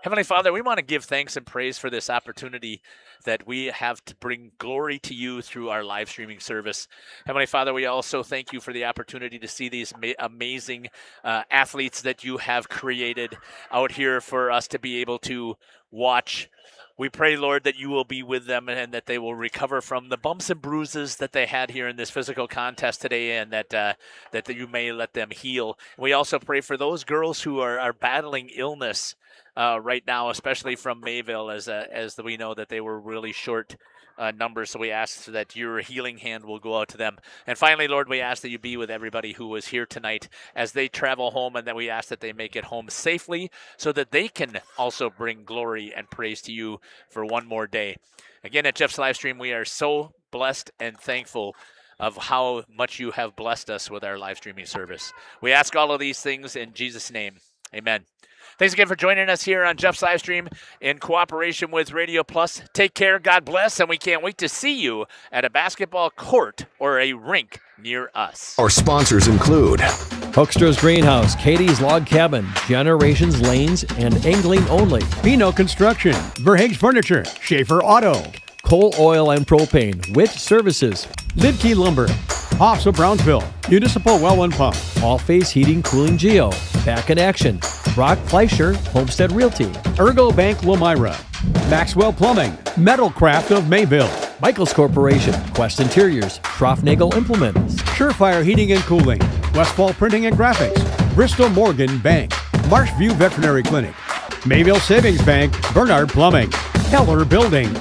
Heavenly Father, we want to give thanks and praise for this opportunity that we have to bring glory to you through our live streaming service. Heavenly Father, we also thank you for the opportunity to see these amazing athletes that you have created out here for us to be able to watch. We pray, Lord, that you will be with them and that they will recover from the bumps and bruises that they had here in this physical contest today, and that you may let them heal. We also pray for those girls who are battling illness right now, especially from Mayville, as we know that they were really short numbers. So we ask that your healing hand will go out to them. And finally, Lord, we ask that you be with everybody who was here tonight as they travel home, and that we ask that they make it home safely so that they can also bring glory and praise to you for one more day. Again, at Jeff's live stream, we are so blessed and thankful of how much you have blessed us with our live streaming service. We ask all of these things in Jesus' name. Amen. Thanks again for joining us here on Jeff's live stream in cooperation with Radio Plus. Take care, God bless, and we can't wait to see you at a basketball court or a rink near us. Our sponsors include Hoekstra's Greenhouse, Katie's Log Cabin, Generations Lanes, and Angling Only. Pino Construction, Verhaeg's Furniture, Schaefer Auto, Coal, Oil, and Propane, Witt Services, Lidkey Lumber, Hoffs of Brownsville, Municipal Well and Pump, All Phase Heating, Cooling Geo, Back in Action, Brock Fleischer, Homestead Realty, Ergo Bank Lomira, Maxwell Plumbing, Metalcraft of Mayville, Michaels Corporation, Quest Interiors, Schroffnagel Implements, Surefire Heating and Cooling, Westfall Printing and Graphics, Bristol Morgan Bank, Marshview Veterinary Clinic, Mayville Savings Bank, Bernard Plumbing, Keller Building,